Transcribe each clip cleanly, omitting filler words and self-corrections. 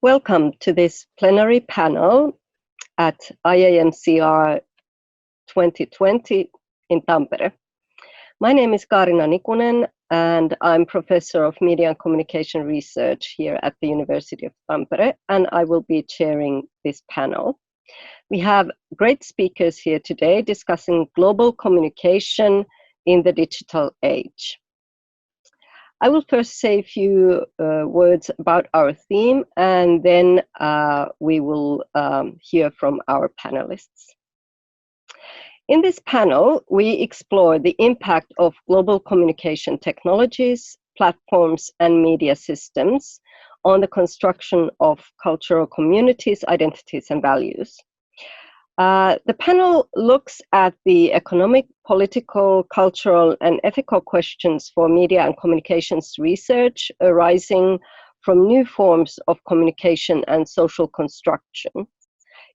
Welcome to this plenary panel at IAMCR 2020 in Tampere. My name is Kaarina Nikunen and I'm Professor of Media and Communication Research here at the University of Tampere, and I will be chairing this panel. We have great speakers here today discussing global communication in the digital age. I will first say a few words about our theme, and then we will hear from our panelists. In this panel, we explore the impact of global communication technologies, platforms, and media systems on the construction of cultural communities, identities, and values. The panel looks at the economic, political, cultural, and ethical questions for media and communications research arising from new forms of communication and social construction.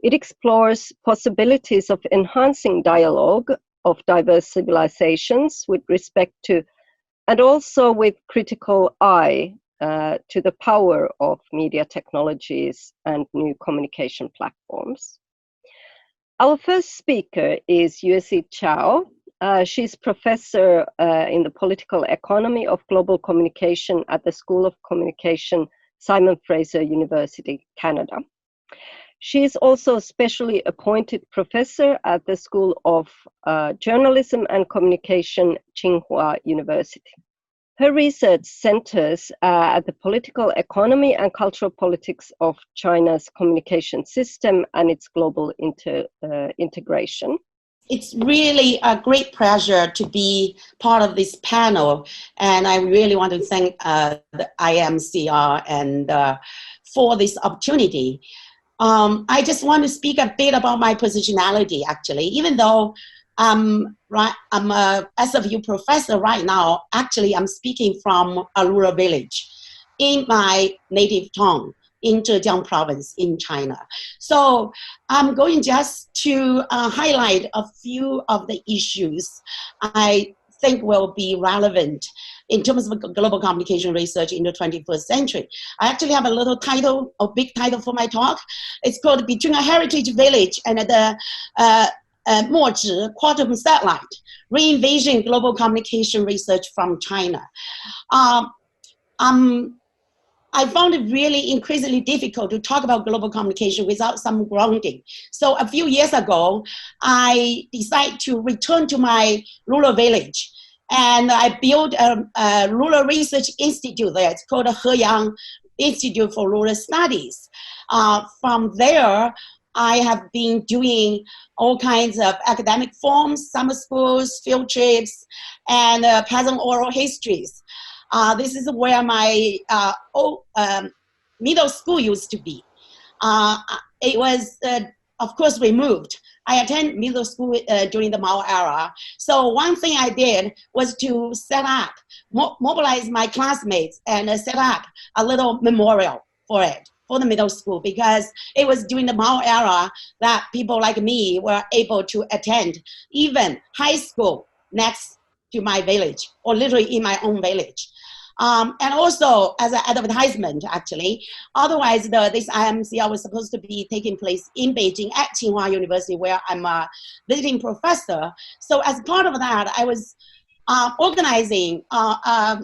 It explores possibilities of enhancing dialogue of diverse civilizations with respect to, and also with critical eye to the power of media technologies and new communication platforms. Our first speaker is Yuesi Chao. She's professor in the political economy of global communication at the School of Communication, Simon Fraser University, Canada. She is also specially appointed professor at the School of Journalism and Communication, Tsinghua University. Her research centers at the political economy and cultural politics of China's communication system and its global integration. It's really a great pleasure to be part of this panel, and I really want to thank the IMCR and for this opportunity. I just want to speak a bit about my positionality, actually, even though I'm a SFU professor right now. Actually, I'm speaking from a rural village in my native town in Zhejiang province in China. So I'm going just to highlight a few of the issues I think will be relevant in terms of global communication research in the 21st century. I actually have a little title, a big title for my talk. It's called Between a Heritage Village and the Mozhi Quantum Satellite, Re-Envision Global Communication Research from China. I found it really increasingly difficult to talk about global communication without some grounding. So a few years ago, I decided to return to my rural village, and I built a rural research institute there. It's called the Heyang Institute for Rural Studies. From there, I have been doing all kinds of academic forums, summer schools, field trips, and peasant oral histories. This is where my middle school used to be. It was, of course, removed. I attended middle school during the Mao era. So one thing I did was to set up, mobilize my classmates and set up a little memorial for it, for the middle school, because it was during the Mao era that people like me were able to attend even high school next to my village, or literally in my own village. And also as an advertisement, actually. Otherwise, this IMCR was supposed to be taking place in Beijing at Tsinghua University, where I'm a visiting professor. So as part of that, I was organizing a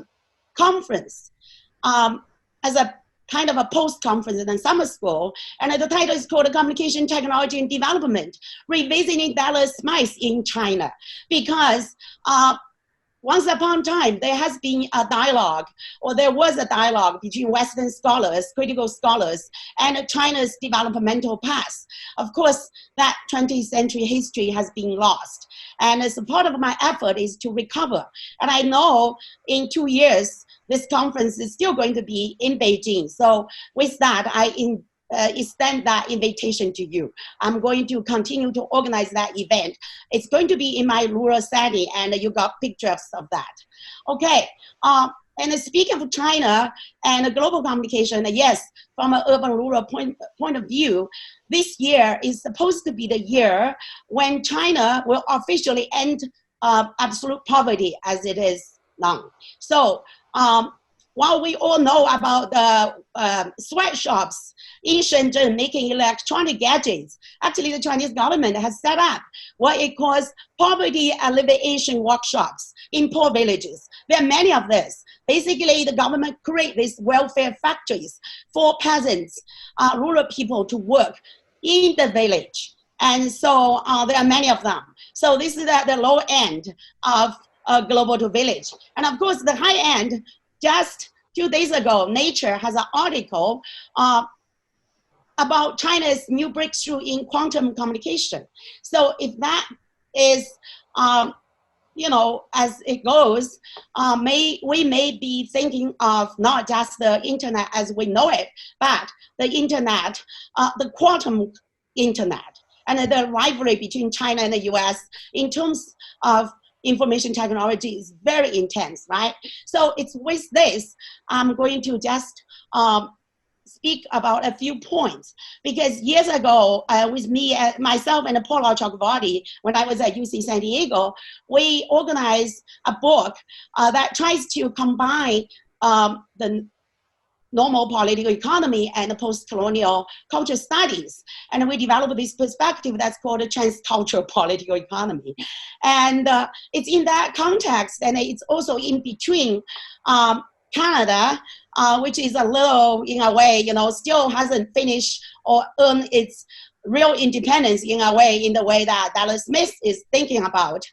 conference as a kind of a post-conference and summer school. And the title is called Communication Technology and Development, Revisiting Dallas Mice in China. Because once upon a time, there has been a dialogue, or there was a dialogue between Western scholars, critical scholars, and China's developmental past. Of course, that 20th century history has been lost. And as a part of my effort is to recover. And I know in 2 years, this conference is still going to be in Beijing. So with that, I extend that invitation to you. I'm going to continue to organize that event. It's going to be in my rural setting, and you got pictures of that. Okay, and speaking of China and global communication, yes, from an urban-rural point of view, this year is supposed to be the year when China will officially end absolute poverty as it is now. So while we all know about the sweatshops in Shenzhen making electronic gadgets, actually the Chinese government has set up what it calls poverty alleviation workshops in poor villages. There are many of this. Basically, the government create these welfare factories for peasants, rural people to work in the village. And so there are many of them. So this is at the low end of global to village. And of course, the high end, just 2 days ago, Nature has an article about China's new breakthrough in quantum communication. So if that is, as it goes, we may be thinking of not just the internet as we know it, but the internet, the quantum internet, and the rivalry between China and the US in terms of information technology is very intense, right? So it's with this, I'm going to just speak about a few points, because years ago, with me, myself and Paul Chakravarty, when I was at UC San Diego, we organized a book that tries to combine the normal political economy and post-colonial culture studies. And we developed this perspective that's called a transcultural political economy. And it's in that context, and it's also in between Canada, which is a little, in a way, still hasn't finished or earned its real independence in the way that Dallas Smith is thinking about,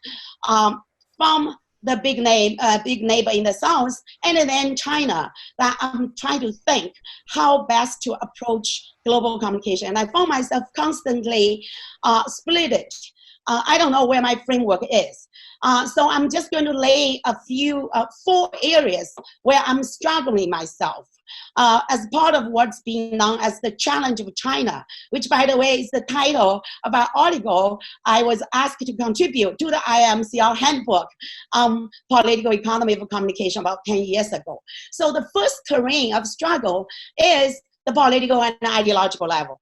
from the big neighbor in the south, and then China, that I'm trying to think how best to approach global communication. And I found myself constantly split it. I don't know where my framework is. So I'm just going to lay a few, 4 areas where I'm struggling myself as part of what's being known as the challenge of China, which, by the way, is the title of an article I was asked to contribute to the IMCR handbook on political economy of communication about 10 years ago. So the first terrain of struggle is the political and ideological level.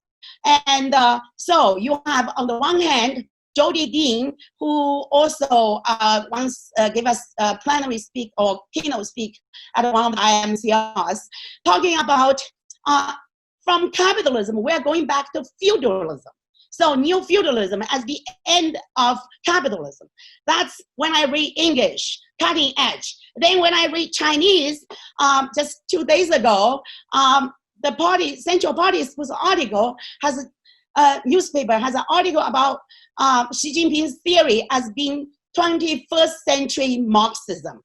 And so you have, on the one hand, Jody Dean, who also once gave us a plenary speak or keynote speak at one of the IMCRs, talking about from capitalism, we're going back to feudalism. So new feudalism as the end of capitalism. That's when I read English, cutting edge. Then when I read Chinese, just 2 days ago, the Central Party's article has newspaper has an article about Xi Jinping's theory as being 21st century Marxism.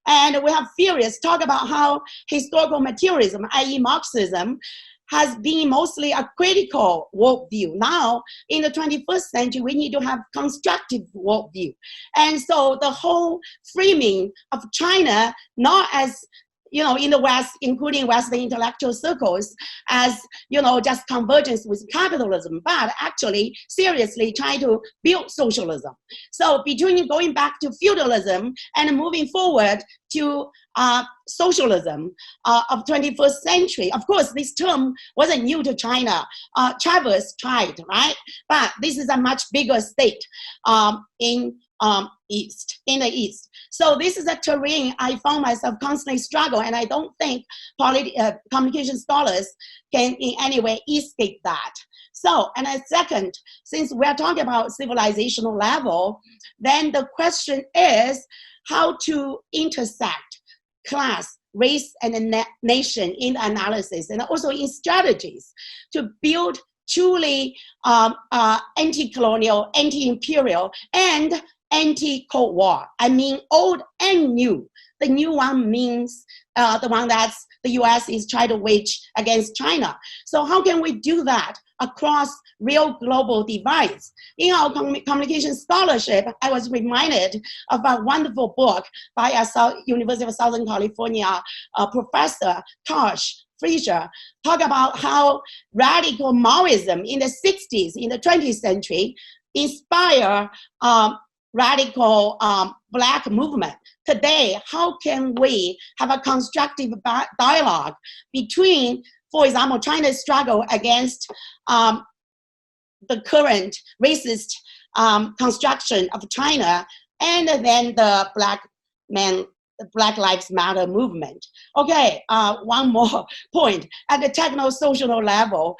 And we have theorists talk about how historical materialism, i.e. Marxism, has been mostly a critical worldview. Now, in the 21st century, we need to have constructive worldview. And so the whole framing of China, not as in the West, including Western intellectual circles, as, just convergence with capitalism, but actually seriously trying to build socialism. So between going back to feudalism and moving forward to socialism of 21st century, of course, this term wasn't new to China. Chavez tried, right? But this is a much bigger state in the East. So this is a terrain I found myself constantly struggle, and I don't think communication scholars can in any way escape that. So, and a second, since we're talking about civilizational level, then the question is how to intersect class, race, and nation in analysis, and also in strategies to build truly anti-colonial, anti-imperial, and anti-Cold War. I mean, old and new. The new one means the one that the US is trying to wage against China. So how can we do that across real global divides? In our communication scholarship, I was reminded of a wonderful book by a University of Southern California professor, Tosh Frazier, talk about how radical Maoism in the 60s, in the 20th century, inspire radical Black movement. Today, how can we have a constructive dialogue between, for example, China's struggle against the current racist construction of China, and then the Black man the Black Lives Matter movement. Okay, one more point. At the techno-social level,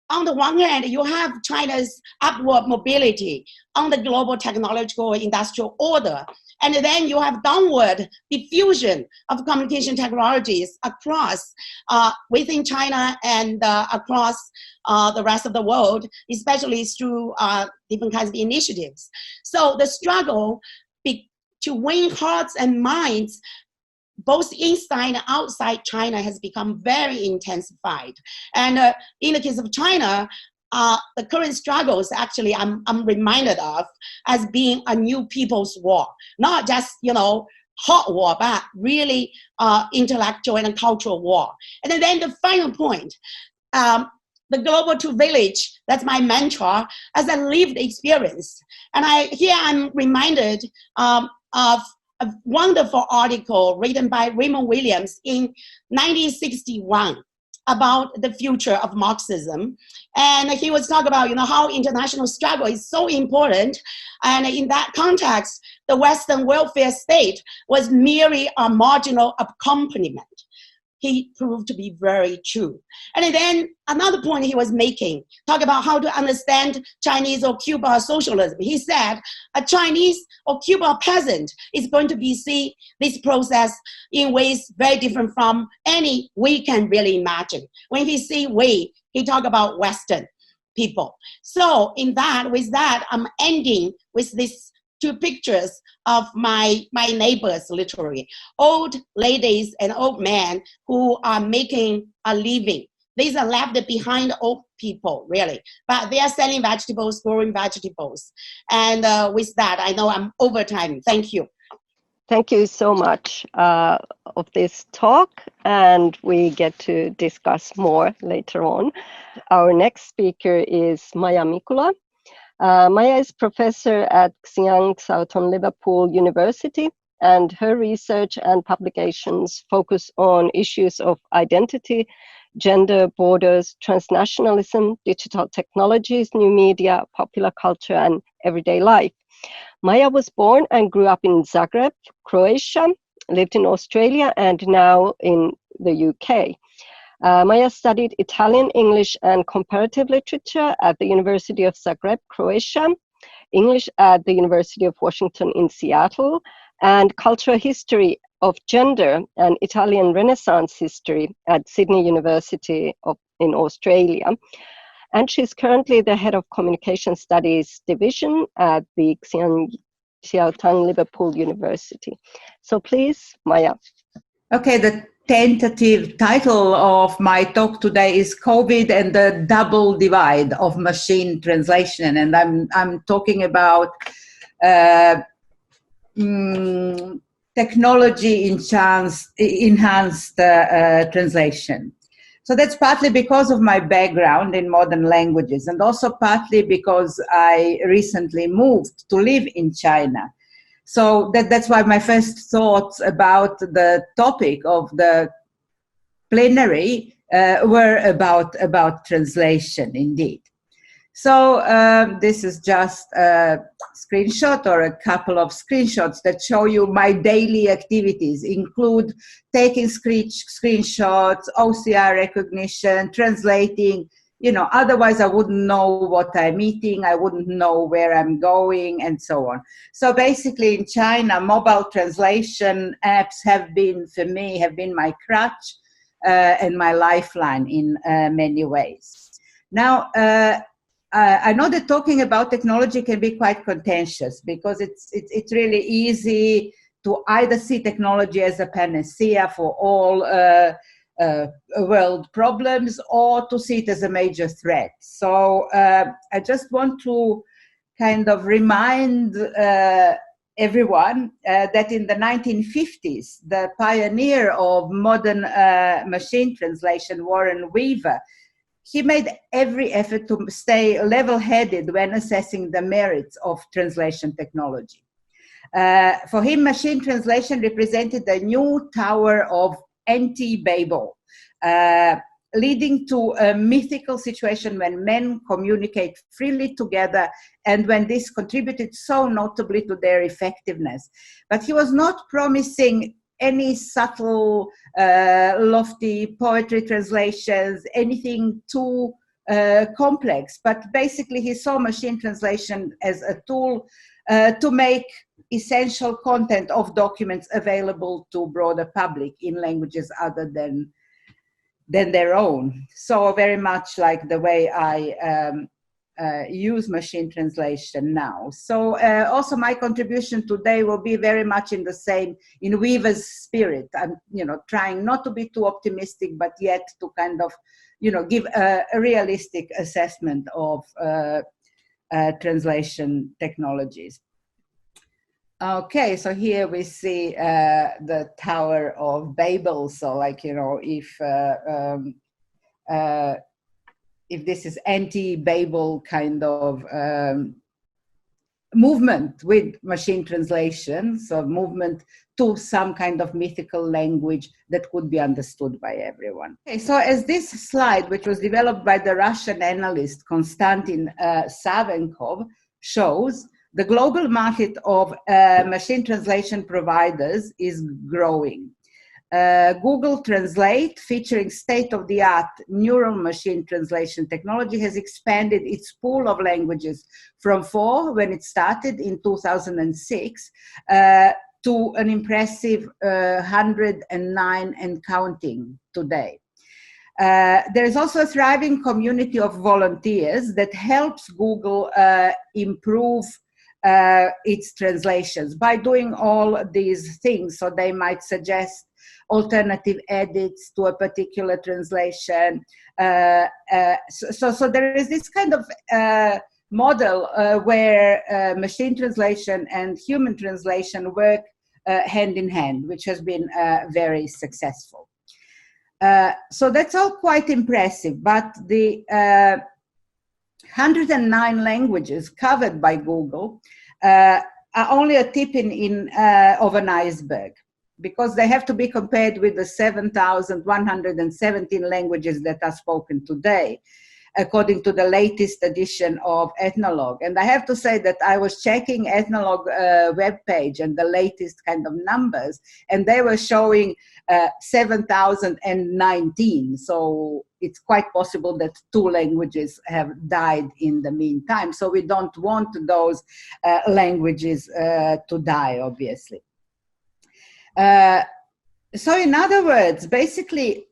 on the one hand, you have China's upward mobility on the global technological industrial order. And then you have downward diffusion of communication technologies across within China and across the rest of the world, especially through different kinds of initiatives. So the struggle to win hearts and minds both inside and outside China has become very intensified. And in the case of China, the current struggles actually I'm reminded of as being a new people's war, not just, hot war, but really intellectual and cultural war. And then the final point, the global to village, that's my mantra, as a lived experience. And I'm reminded of a wonderful article written by Raymond Williams in 1961 about the future of Marxism. And he was talking about, how international struggle is so important. And in that context, the Western welfare state was merely a marginal accompaniment. He proved to be very true. And then another point he was making, talk about how to understand Chinese or Cuba socialism. He said a Chinese or Cuba peasant is going to see this process in ways very different from any we can really imagine. When he say we, he talk about Western people. So with that, I'm ending with this two pictures of my neighbors, literally. Old ladies and old men who are making a living. These are left behind old people, really. But they are selling vegetables, growing vegetables. And with that, I know I'm over time. Thank you. Thank you so much of this talk, and we get to discuss more later on. Our next speaker is Maija Mikula. Maija is professor at Xi'an Southern Liverpool University, and her research and publications focus on issues of identity, gender, borders, transnationalism, digital technologies, new media, popular culture, and everyday life. Maija was born and grew up in Zagreb, Croatia, lived in Australia, and now in the UK. Maija studied Italian, English, and comparative literature at the University of Zagreb, Croatia, English at the University of Washington in Seattle, and cultural history of gender and Italian Renaissance history at Sydney University in Australia. And she's currently the head of Communication Studies Division at the Xi'an Liverpool University. So please, Maija. Okay, the tentative title of my talk today is COVID and the Double Divide of Machine Translation, and I'm talking about technology enhanced translation. So that's partly because of my background in modern languages, and also partly because I recently moved to live in China. So that's why my first thoughts about the topic of the plenary were about translation, indeed. So this is just a screenshot or a couple of screenshots that show you my daily activities, include taking screenshots, OCR recognition, translating. Otherwise I wouldn't know what I'm eating, I wouldn't know where I'm going, and so on. So basically in China, mobile translation apps have been my crutch and my lifeline in many ways. Now, I know that talking about technology can be quite contentious because it's really easy to either see technology as a panacea for all world problems, or to see it as a major threat. So I just want to kind of remind everyone that in the 1950s, the pioneer of modern machine translation, Warren Weaver, he made every effort to stay level-headed when assessing the merits of translation technology. For him, machine translation represented a new tower of anti-Babel. leading to a mythical situation when men communicate freely together, and when this contributed so notably to their effectiveness. But he was not promising any subtle, lofty poetry translations, anything too complex, but basically he saw machine translation as a tool to make essential content of documents available to broader public in languages other than their own. So very much like the way I use machine translation now. So also my contribution today will be very much in the same, in Weaver's spirit. I'm, trying not to be too optimistic, but yet to kind of, give a realistic assessment of translation technologies. Okay, so here we see the Tower of Babel. So, like, if this is anti-Babel kind of movement with machine translation, so movement to some kind of mythical language that could be understood by everyone. Okay, so as this slide, which was developed by the Russian analyst Konstantin Savenkov, shows, the global market of machine translation providers is growing. Google Translate, featuring state-of-the-art neural machine translation technology, has expanded its pool of languages from 4 when it started in 2006 to an impressive 109 and counting today. There is also a thriving community of volunteers that helps Google improve its translations by doing all these things. So they might suggest alternative edits to a particular translation. So there is this kind of model where machine translation and human translation work hand in hand, which has been very successful. So that's all quite impressive, but the 109 languages covered by Google are only a tip of an iceberg, because they have to be compared with the 7,117 languages that are spoken today, according to the latest edition of Ethnologue. And I have to say that I was checking Ethnologue webpage and the latest kind of numbers, and they were showing 7,019. So it's quite possible that 2 languages have died in the meantime. So we don't want those languages to die, obviously. So in other words, basically,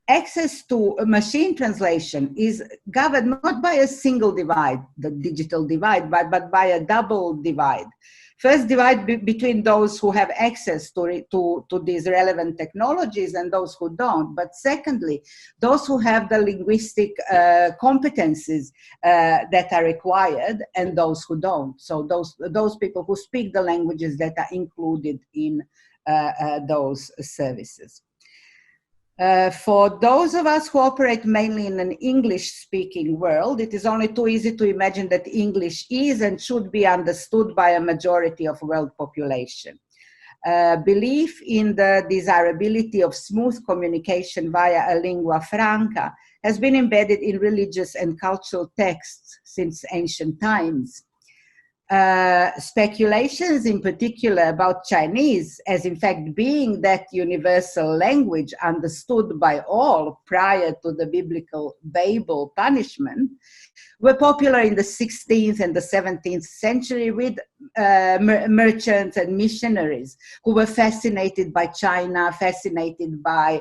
access to machine translation is governed not by a single divide, the digital divide, but by a double divide. First, divide between those who have access to these relevant technologies and those who don't. But secondly, those who have the linguistic competencies that are required and those who don't. So those people who speak the languages that are included in those services. For those of us who operate mainly in an English-speaking world, it is only too easy to imagine that English is and should be understood by a majority of world population. Belief in the desirability of smooth communication via a lingua franca has been embedded in religious and cultural texts since ancient times. Speculations in particular about Chinese as in fact being that universal language understood by all prior to the biblical Babel punishment were popular in the 16th and the 17th century with merchants and missionaries who were fascinated by China, fascinated by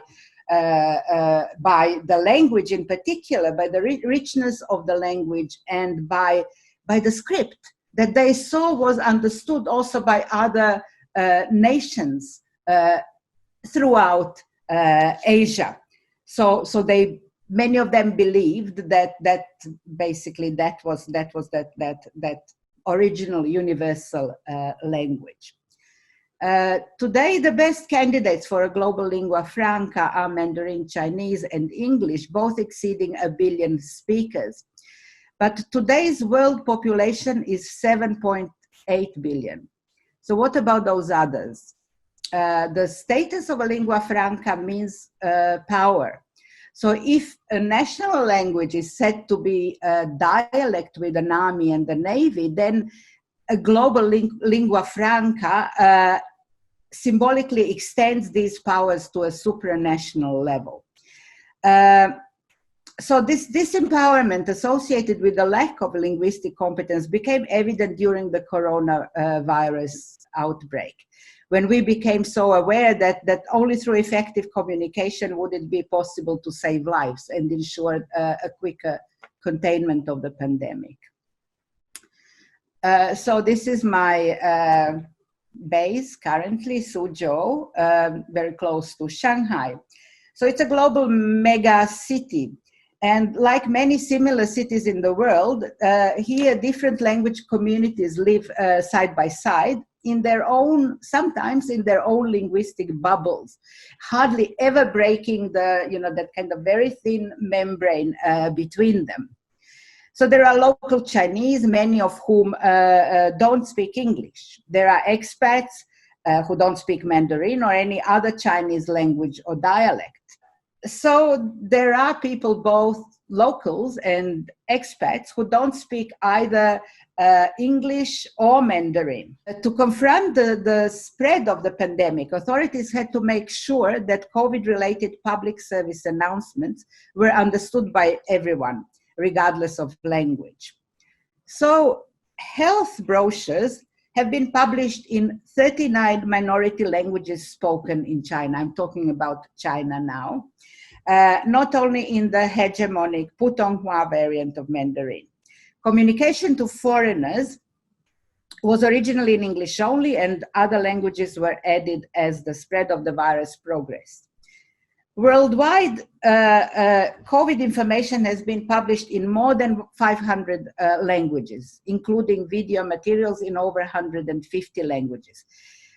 the language in particular, by the richness of the language, and by the script that they saw was understood also by other nations throughout Asia. So many of them believed that basically that was that original universal language. Today, the best candidates for a global lingua franca are Mandarin Chinese and English, both exceeding 1 billion speakers. But today's world population is 7.8 billion. So what about those others? The status of a lingua franca means power. So if a national language is said to be a dialect with an army and a navy, then a global lingua franca symbolically extends these powers to a supranational level. So this disempowerment associated with the lack of linguistic competence became evident during the coronavirus outbreak, when we became so aware that only through effective communication would it be possible to save lives and ensure a quicker containment of the pandemic. So this is my base currently, Suzhou, very close to Shanghai. So it's a global mega city. And like many similar cities in the world, here different language communities live side by side in their own, sometimes in their own linguistic bubbles, hardly ever breaking the, that kind of very thin membrane between them. So there are local Chinese, many of whom don't speak English. There are expats who don't speak Mandarin or any other Chinese language or dialect. So there are people, both locals and expats, who don't speak either English or Mandarin. To confront the spread of the pandemic, authorities had to make sure that COVID-related public service announcements were understood by everyone, regardless of language. So health brochures have been published in 39 minority languages spoken in China. I'm talking about China now. Not only in the hegemonic Putonghua variant of Mandarin. Communication to foreigners was originally in English only, and other languages were added as the spread of the virus progressed. Worldwide, COVID information has been published in more than 500 languages, including video materials in over 150 languages.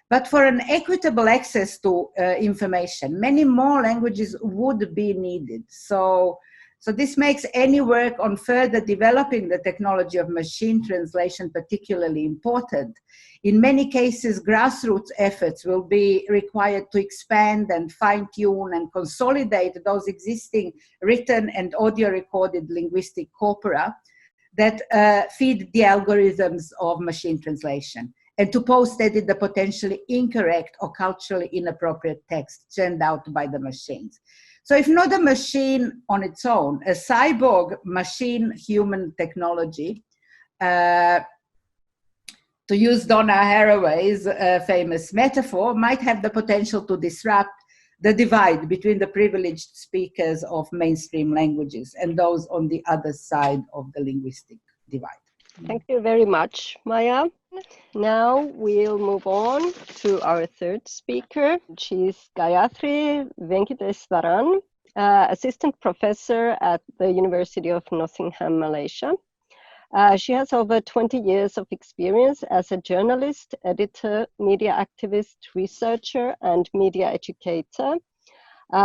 But for an equitable access to information, many more languages would be needed. So this makes any work on further developing the technology of machine translation particularly important. In many cases, grassroots efforts will be required to expand and fine-tune and consolidate those existing written and audio recorded linguistic corpora that feed the algorithms of machine translation, and to post-edit the potentially incorrect or culturally inappropriate text churned out by the machines. So if not a machine on its own, a cyborg machine-human technology, to use Donna Haraway's famous metaphor, might have the potential to disrupt the divide between the privileged speakers of mainstream languages and those on the other side of the linguistic divide. Thank you very much, Maya. Now we'll move on to our third speaker. She's Gayatri Venkateswaran, assistant professor at the University of Nottingham, Malaysia. She has over 20 years of experience as a journalist, editor, media activist, researcher, and media educator,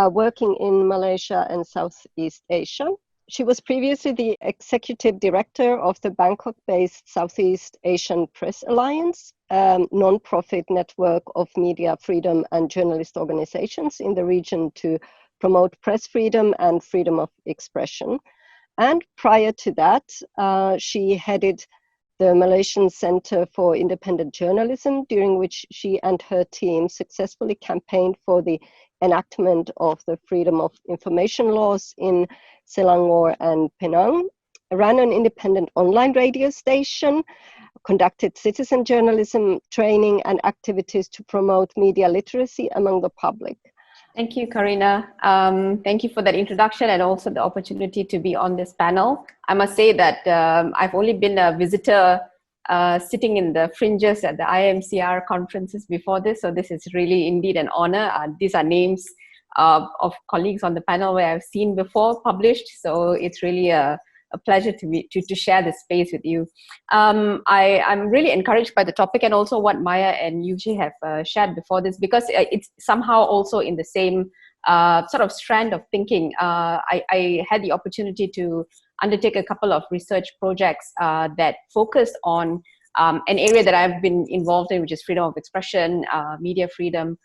working in Malaysia and Southeast Asia. She was previously the executive director of the Bangkok-based Southeast Asian Press Alliance, a non-profit network of media freedom and journalist organizations in the region to promote press freedom and freedom of expression. And prior to that, she headed the Malaysian Center for Independent Journalism, during which she and her team successfully campaigned for the enactment of the freedom of information laws in Selangor and Penang, ran an independent online radio station, conducted citizen journalism training and activities to promote media literacy among the public. Thank you, Karina. Thank you for that introduction and also the opportunity to be on this panel. I must say that I've only been a visitor sitting in the fringes at the IMCR conferences before this, so this is really indeed an honor. These are names of colleagues on the panel where I've seen before published, so it's really a pleasure to share this space with you. I'm really encouraged by the topic and also what Maya and Yuji have shared before this, because it's somehow also in the same sort of strand of thinking. I had the opportunity to undertake a couple of research projects that focused on an area that I've been involved in, which is freedom of expression, media freedom,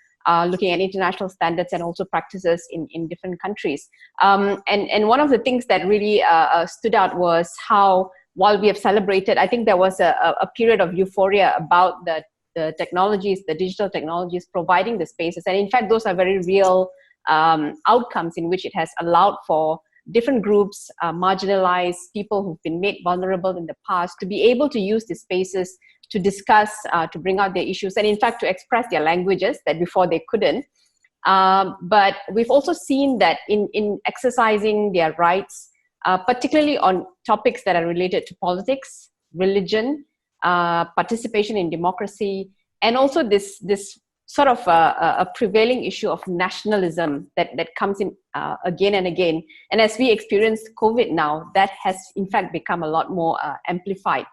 looking at international standards and also practices in different countries. And one of the things that really stood out was how, while we have celebrated, I think there was a period of euphoria about the technologies, the digital technologies providing the spaces. And in fact, those are very real outcomes in which it has allowed for different groups, marginalized people who've been made vulnerable in the past, to be able to use these spaces to discuss, to bring out their issues, and in fact to express their languages that before they couldn't. But we've also seen that in exercising their rights, particularly on topics that are related to politics, religion, participation in democracy, and also this sort of a prevailing issue of nationalism that comes in again and again. And as we experience COVID now, that has in fact become a lot more amplified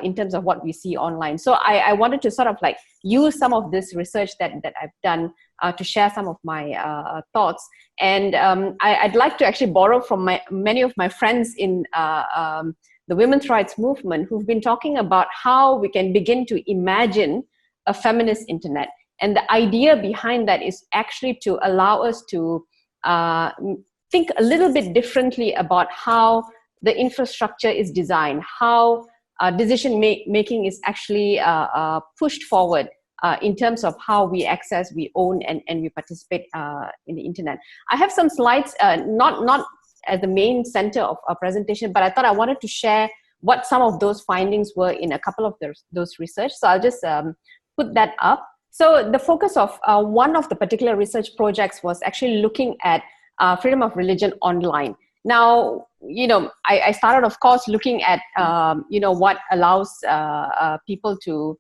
in terms of what we see online. So I wanted to sort of like use some of this research that I've done to share some of my thoughts. And I'd like to actually borrow from many of my friends in the women's rights movement who've been talking about how we can begin to imagine a feminist internet. And the idea behind that is actually to allow us to think a little bit differently about how the infrastructure is designed, how decision making is actually pushed forward in terms of how we access, we own, and we participate in the internet. I have some slides, not as the main center of our presentation, but I thought I wanted to share what some of those findings were in a couple of those research. So I'll just put that up. So the focus of one of the particular research projects was actually looking at freedom of religion online. Now, I started, of course, looking at, what allows people to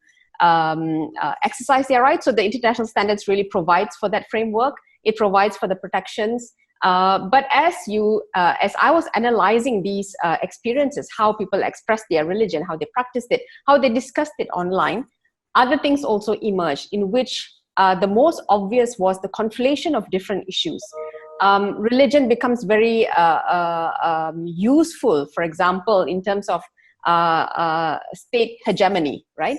exercise their rights. So the international standards really provides for that framework. It provides for the protections. But as I was analyzing these experiences, how people expressed their religion, how they practiced it, how they discussed it online, other things also emerged, in which the most obvious was the conflation of different issues. Religion becomes very useful, for example, in terms of state hegemony, right?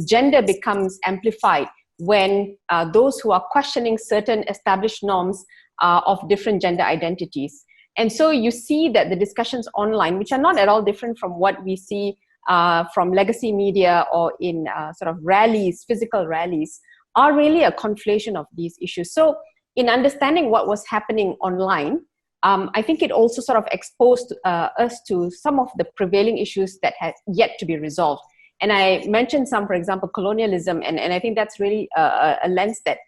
Gender becomes amplified when those who are questioning certain established norms of different gender identities. And so you see that the discussions online, which are not at all different from what we see from legacy media or in sort of rallies, physical rallies, are really a conflation of these issues. So in understanding what was happening online, I think it also sort of exposed us to some of the prevailing issues that had yet to be resolved. And I mentioned some, for example, colonialism, and I think that's really a lens that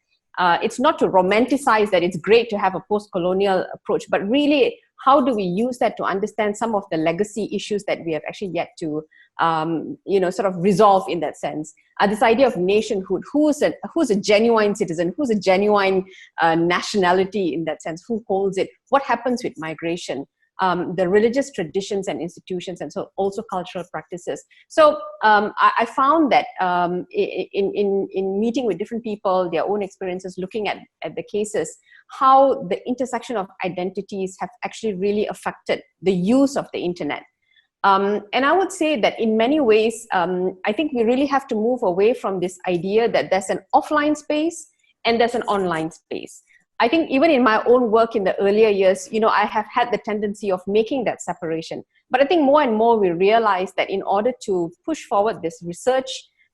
it's not to romanticize that it's great to have a post-colonial approach, but really, how do we use that to understand some of the legacy issues that we have actually yet to, sort of resolve in that sense? This idea of nationhood, who's a genuine citizen, who's a genuine nationality in that sense, who holds it, what happens with migration, the religious traditions and institutions, and so also cultural practices. So I found that in meeting with different people, their own experiences, looking at the cases, how the intersection of identities have actually really affected the use of the internet. And I would say that in many ways, I think we really have to move away from this idea that there's an offline space and there's an online space. I think even in my own work in the earlier years, I have had the tendency of making that separation. But I think more and more we realize that in order to push forward this research,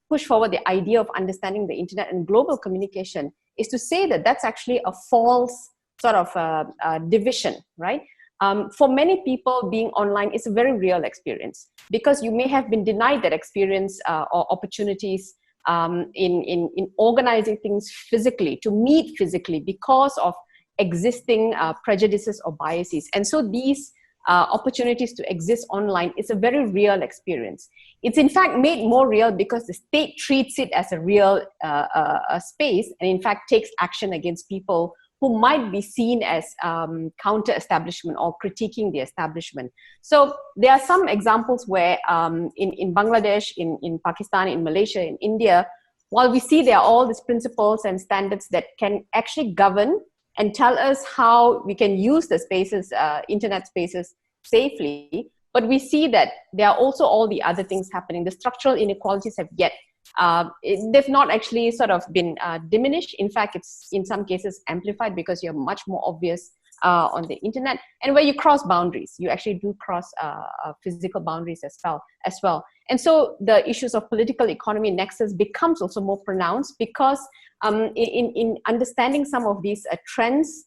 push forward the idea of understanding the internet and global communication, is to say that that's actually a false sort of division, right? For many people, being online is a very real experience, because you may have been denied that experience or opportunities in organizing things physically, to meet physically, because of existing prejudices or biases. And so these opportunities to exist online is a very real experience. It's in fact made more real because the state treats it as a real space, and in fact takes action against people who might be seen as counter-establishment or critiquing the establishment. So there are some examples where in Bangladesh, in Pakistan, in Malaysia, in India, while we see there are all these principles and standards that can actually govern and tell us how we can use the spaces, internet spaces, safely, but we see that there are also all the other things happening. The structural inequalities have yet they've not actually sort of been diminished. In fact, it's in some cases amplified because you're much more obvious on the internet. And where you cross boundaries, you actually do cross physical boundaries as well. And so the issues of political economy nexus becomes also more pronounced because in understanding some of these trends,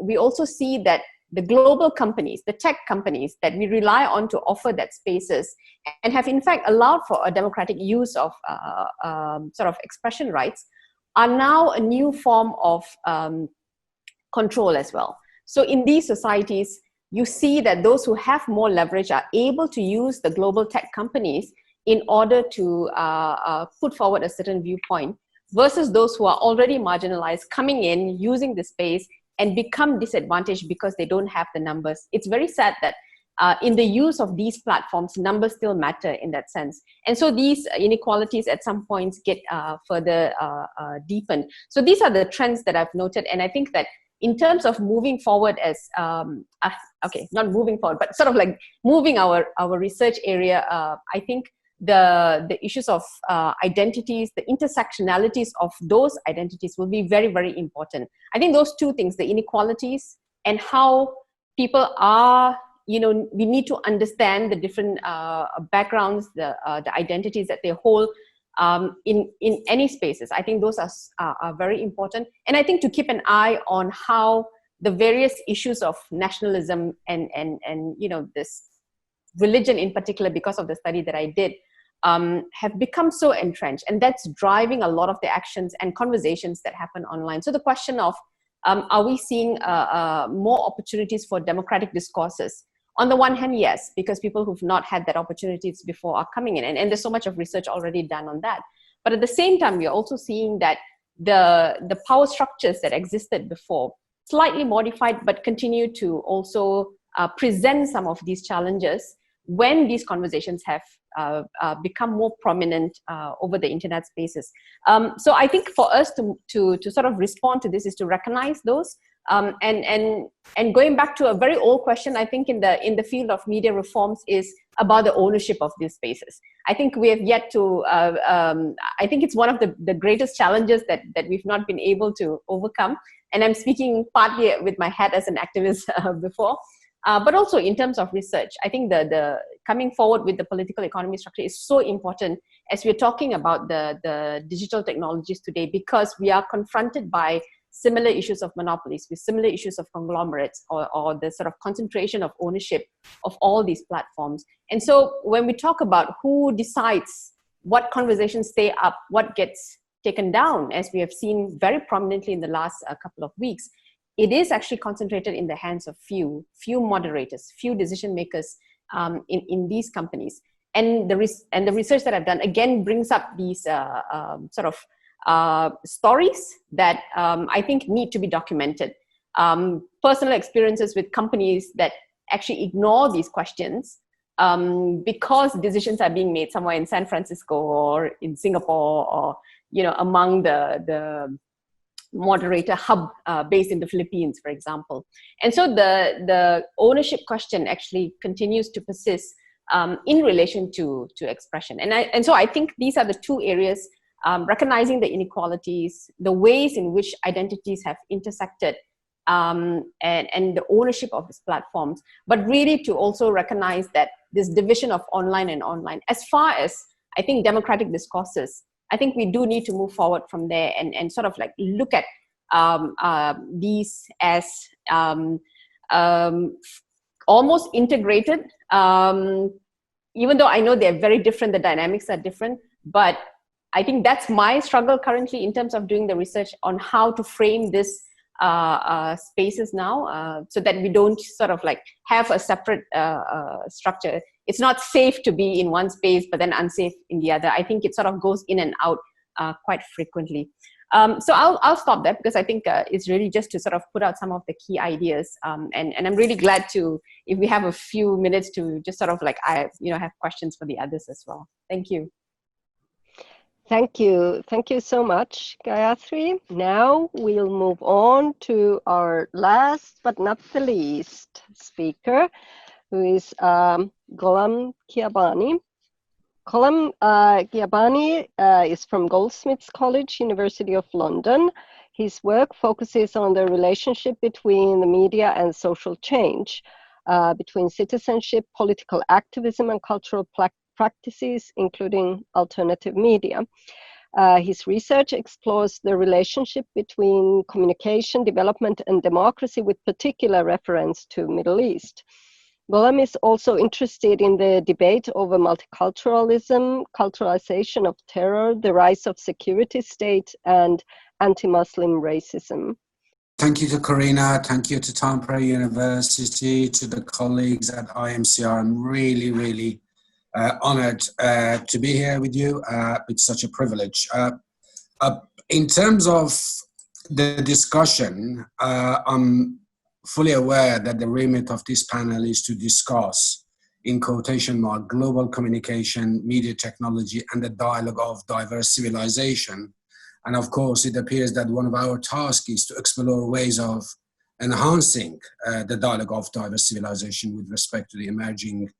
we also see that the global companies, the tech companies that we rely on to offer that spaces and have in fact allowed for a democratic use of sort of expression rights are now a new form of control as well. So in these societies, you see that those who have more leverage are able to use the global tech companies in order to put forward a certain viewpoint versus those who are already marginalized coming in, using the space and become disadvantaged because they don't have the numbers. It's very sad that in the use of these platforms, numbers still matter in that sense. And so these inequalities at some points get further deepened. So these are the trends that I've noted. And I think that in terms of moving forward as, okay, not moving forward, but sort of like moving our research area, I think the issues of identities, the intersectionalities of those identities will be very, very important. I think those two things, the inequalities and how people are, you know, we need to understand the different backgrounds, the identities that they hold in any spaces. I think those are very important. And I think to keep an eye on how the various issues of nationalism and you know, this religion in particular, because of the study that I did, have become so entrenched, and that's driving a lot of the actions and conversations that happen online. So the question of, are we seeing more opportunities for democratic discourses? On the one hand, yes, because people who've not had that opportunities before are coming in, and there's so much of research already done on that. But at the same time, we're also seeing that the power structures that existed before, slightly modified, but continue to also present some of these challenges when these conversations have become more prominent over the internet spaces. So I think for us to sort of respond to this is to recognize those. And going back to a very old question, I think in the field of media reforms is about the ownership of these spaces. I think we have yet to, I think it's one of the greatest challenges that we've not been able to overcome. And I'm speaking partly with my hat as an activist before, but also in terms of research. I think the coming forward with the political economy structure is so important as we're talking about the digital technologies today, because we are confronted by similar issues of monopolies, with similar issues of conglomerates, or the sort of concentration of ownership of all these platforms. And so when we talk about who decides what conversations stay up, what gets taken down, as we have seen very prominently in the last couple of weeks, it is actually concentrated in the hands of few moderators, few decision makers in these companies. And the research that I've done again brings up these sort of stories that I think need to be documented. Personal experiences with companies that actually ignore these questions because decisions are being made somewhere in San Francisco or in Singapore, or you know, among the moderator hub based in the Philippines, for example. And so the ownership question actually continues to persist in relation to expression. And so I think these are the two areas. Recognizing the inequalities, the ways in which identities have intersected, and the ownership of these platforms, but really to also recognize that this division of online and online, as far as I think democratic discourses, I think we do need to move forward from there and sort of like look at these as almost integrated, even though I know they're very different, the dynamics are different, but I think that's my struggle currently in terms of doing the research on how to frame this spaces now, so that we don't sort of like have a separate structure. It's not safe to be in one space, but then unsafe in the other. I think it sort of goes in and out quite frequently. So I'll stop there, because I think it's really just to sort of put out some of the key ideas. And I'm really glad to, if we have a few minutes to just sort of like, have questions for the others as well. Thank you. Thank you. Thank you so much, Gayatri. Now we'll move on to our last but not the least speaker, who is Ghulam Kiabani. Kolam Giabani is from Goldsmiths College, University of London. His work focuses on the relationship between the media and social change, between citizenship, political activism, and cultural practices, including alternative media. His research explores the relationship between communication, development, and democracy, with particular reference to Middle East. Golem is also interested in the debate over multiculturalism, culturalization of terror, the rise of security state, and anti-Muslim racism. Thank you to Karina, thank you to Tampere University, to the colleagues at IMCR. I'm really honored to be here with you. It's such a privilege. In terms of the discussion, I'm fully aware that the remit of this panel is to discuss, in quotation mark, global communication, media technology, and the dialogue of diverse civilization. And of course, it appears that one of our tasks is to explore ways of enhancing the dialogue of diverse civilization with respect to the emerging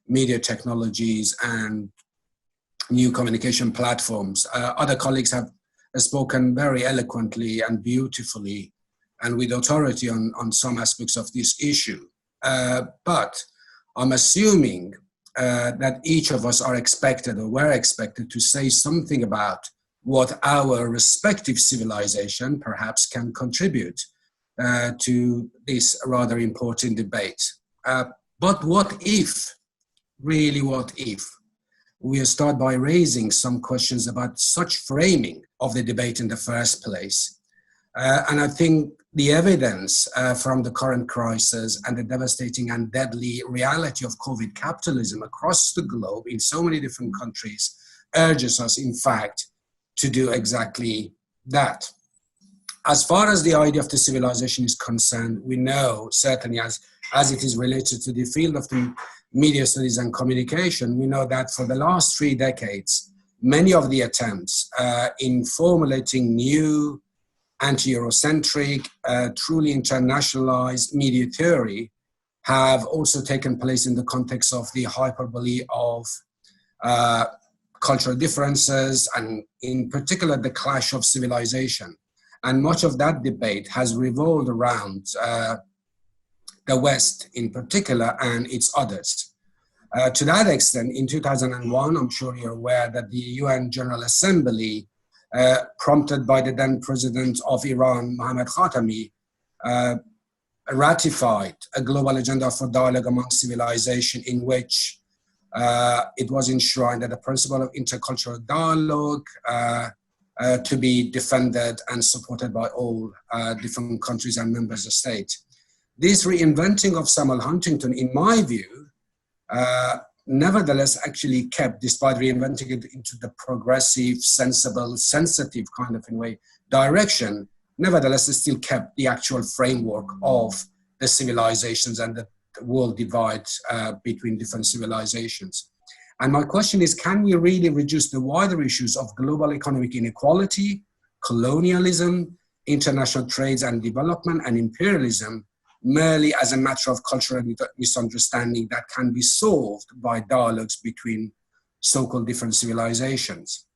media technologies and new communication platforms. Other colleagues have spoken very eloquently and beautifully and with authority on some aspects of this issue. But I'm assuming that each of us are expected or were expected to say something about what our respective civilization perhaps can contribute to this rather important debate. But what if, really what if, we start by raising some questions about such framing of the debate in the first place? And I think the evidence from the current crisis and the devastating and deadly reality of COVID capitalism across the globe in so many different countries urges us, in fact, to do exactly that. As far as the idea of the civilization is concerned, we know, certainly as it is related to the field of the media studies and communication, we know that for the last 3 decades, many of the attempts in formulating new anti-Eurocentric, truly internationalized media theory have also taken place in the context of the hyperbole of cultural differences and in particular the clash of civilization. And much of that debate has revolved around the West in particular and its others. To that extent, in 2001, I'm sure you're aware that the UN General Assembly, prompted by the then president of Iran, Mohammad Khatami, ratified a global agenda for dialogue among civilization in which it was enshrined that the principle of intercultural dialogue to be defended and supported by all different countries and members of state. This reinventing of Samuel Huntington, in my view, nevertheless actually kept, despite reinventing it into the progressive, sensible, sensitive kind of, in a way, direction, nevertheless it still kept the actual framework of the civilizations and the world divide between different civilizations. And my question is, can we really reduce the wider issues of global economic inequality, colonialism, international trades and development, and imperialism merely as a matter of cultural misunderstanding that can be solved by dialogues between so-called different civilizations?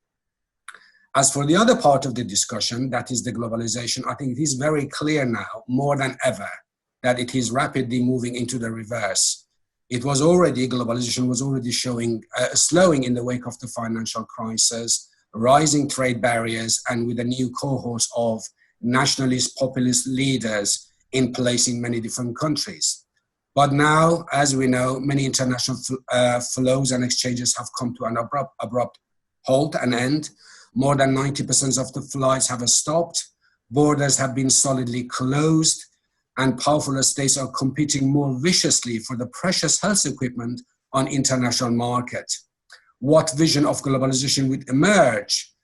As for the other part of the discussion, that is the globalization, I think it is very clear now, more than ever, that it is rapidly moving into the reverse. Globalization was already showing slowing in the wake of the financial crisis, rising trade barriers, and with a new cohort of nationalist, populist leaders in place in many different countries. But now, as we know, many international flows and exchanges have come to an abrupt halt and end. More than 90% of the flights have stopped, borders have been solidly closed, and powerful states are competing more viciously for the precious health equipment on international market. What vision of globalization would emerge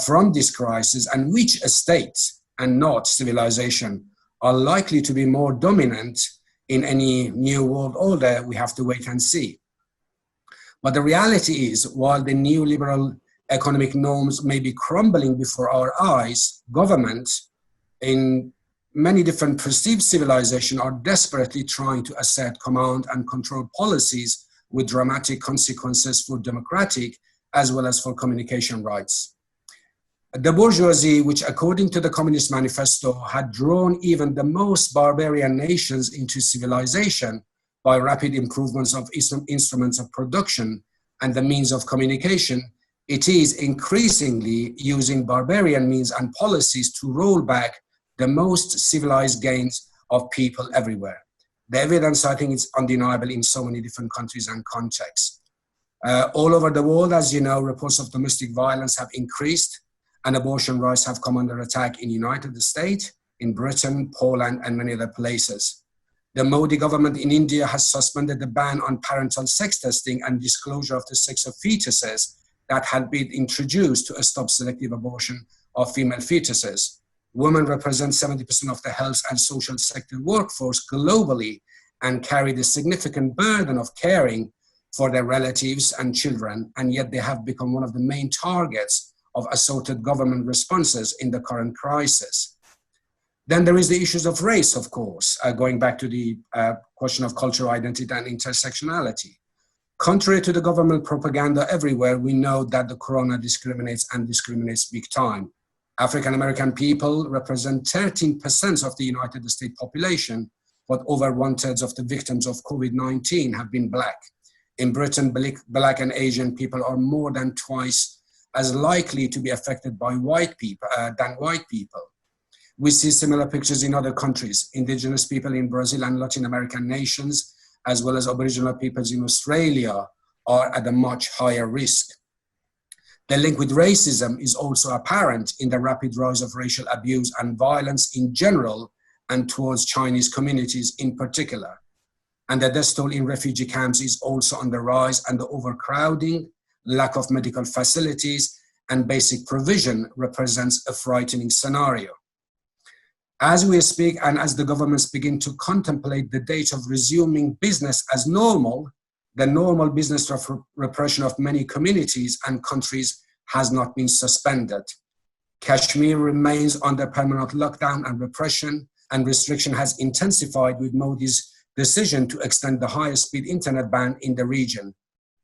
from this crisis, and which states and not civilization are likely to be more dominant in any new world order? We have to wait and see. But the reality is, while the neoliberal economic norms may be crumbling before our eyes, governments in many different perceived civilizations are desperately trying to assert command and control policies with dramatic consequences for democratic as well as for communication rights. The bourgeoisie, which according to the Communist Manifesto had drawn even the most barbarian nations into civilization by rapid improvements of instruments of production and the means of communication, it is increasingly using barbarian means and policies to roll back the most civilized gains of people everywhere. The evidence, I think, is undeniable in so many different countries and contexts. All over the world, as you know, reports of domestic violence have increased, and abortion rights have come under attack in the United States, in Britain, Poland, and many other places. The Modi government in India has suspended the ban on parental sex testing and disclosure of the sex of fetuses that had been introduced to stop selective abortion of female fetuses. Women represent 70% of the health and social sector workforce globally and carry the significant burden of caring for their relatives and children, and yet they have become one of the main targets of assorted government responses in the current crisis. Then there is the issues of race, of course, going back to the question of cultural identity and intersectionality. Contrary to the government propaganda everywhere, we know that the corona discriminates and discriminates big time. African American people represent 13% of the United States population, but over 1/3 of the victims of COVID-19 have been Black. In Britain, Black and Asian people are more than twice as likely to be affected by white people than white people. We see similar pictures in other countries. Indigenous people in Brazil and Latin American nations, as well as Aboriginal peoples in Australia, are at a much higher risk. The link with racism is also apparent in the rapid rise of racial abuse and violence in general and towards Chinese communities in particular. And the death toll in refugee camps is also on the rise, and the overcrowding, lack of medical facilities, and basic provision represents a frightening scenario. As we speak and as the governments begin to contemplate the date of resuming business as normal, the normal business repression of many communities and countries has not been suspended. Kashmir remains under permanent lockdown and repression, and restriction has intensified with Modi's decision to extend the highest speed internet ban in the region.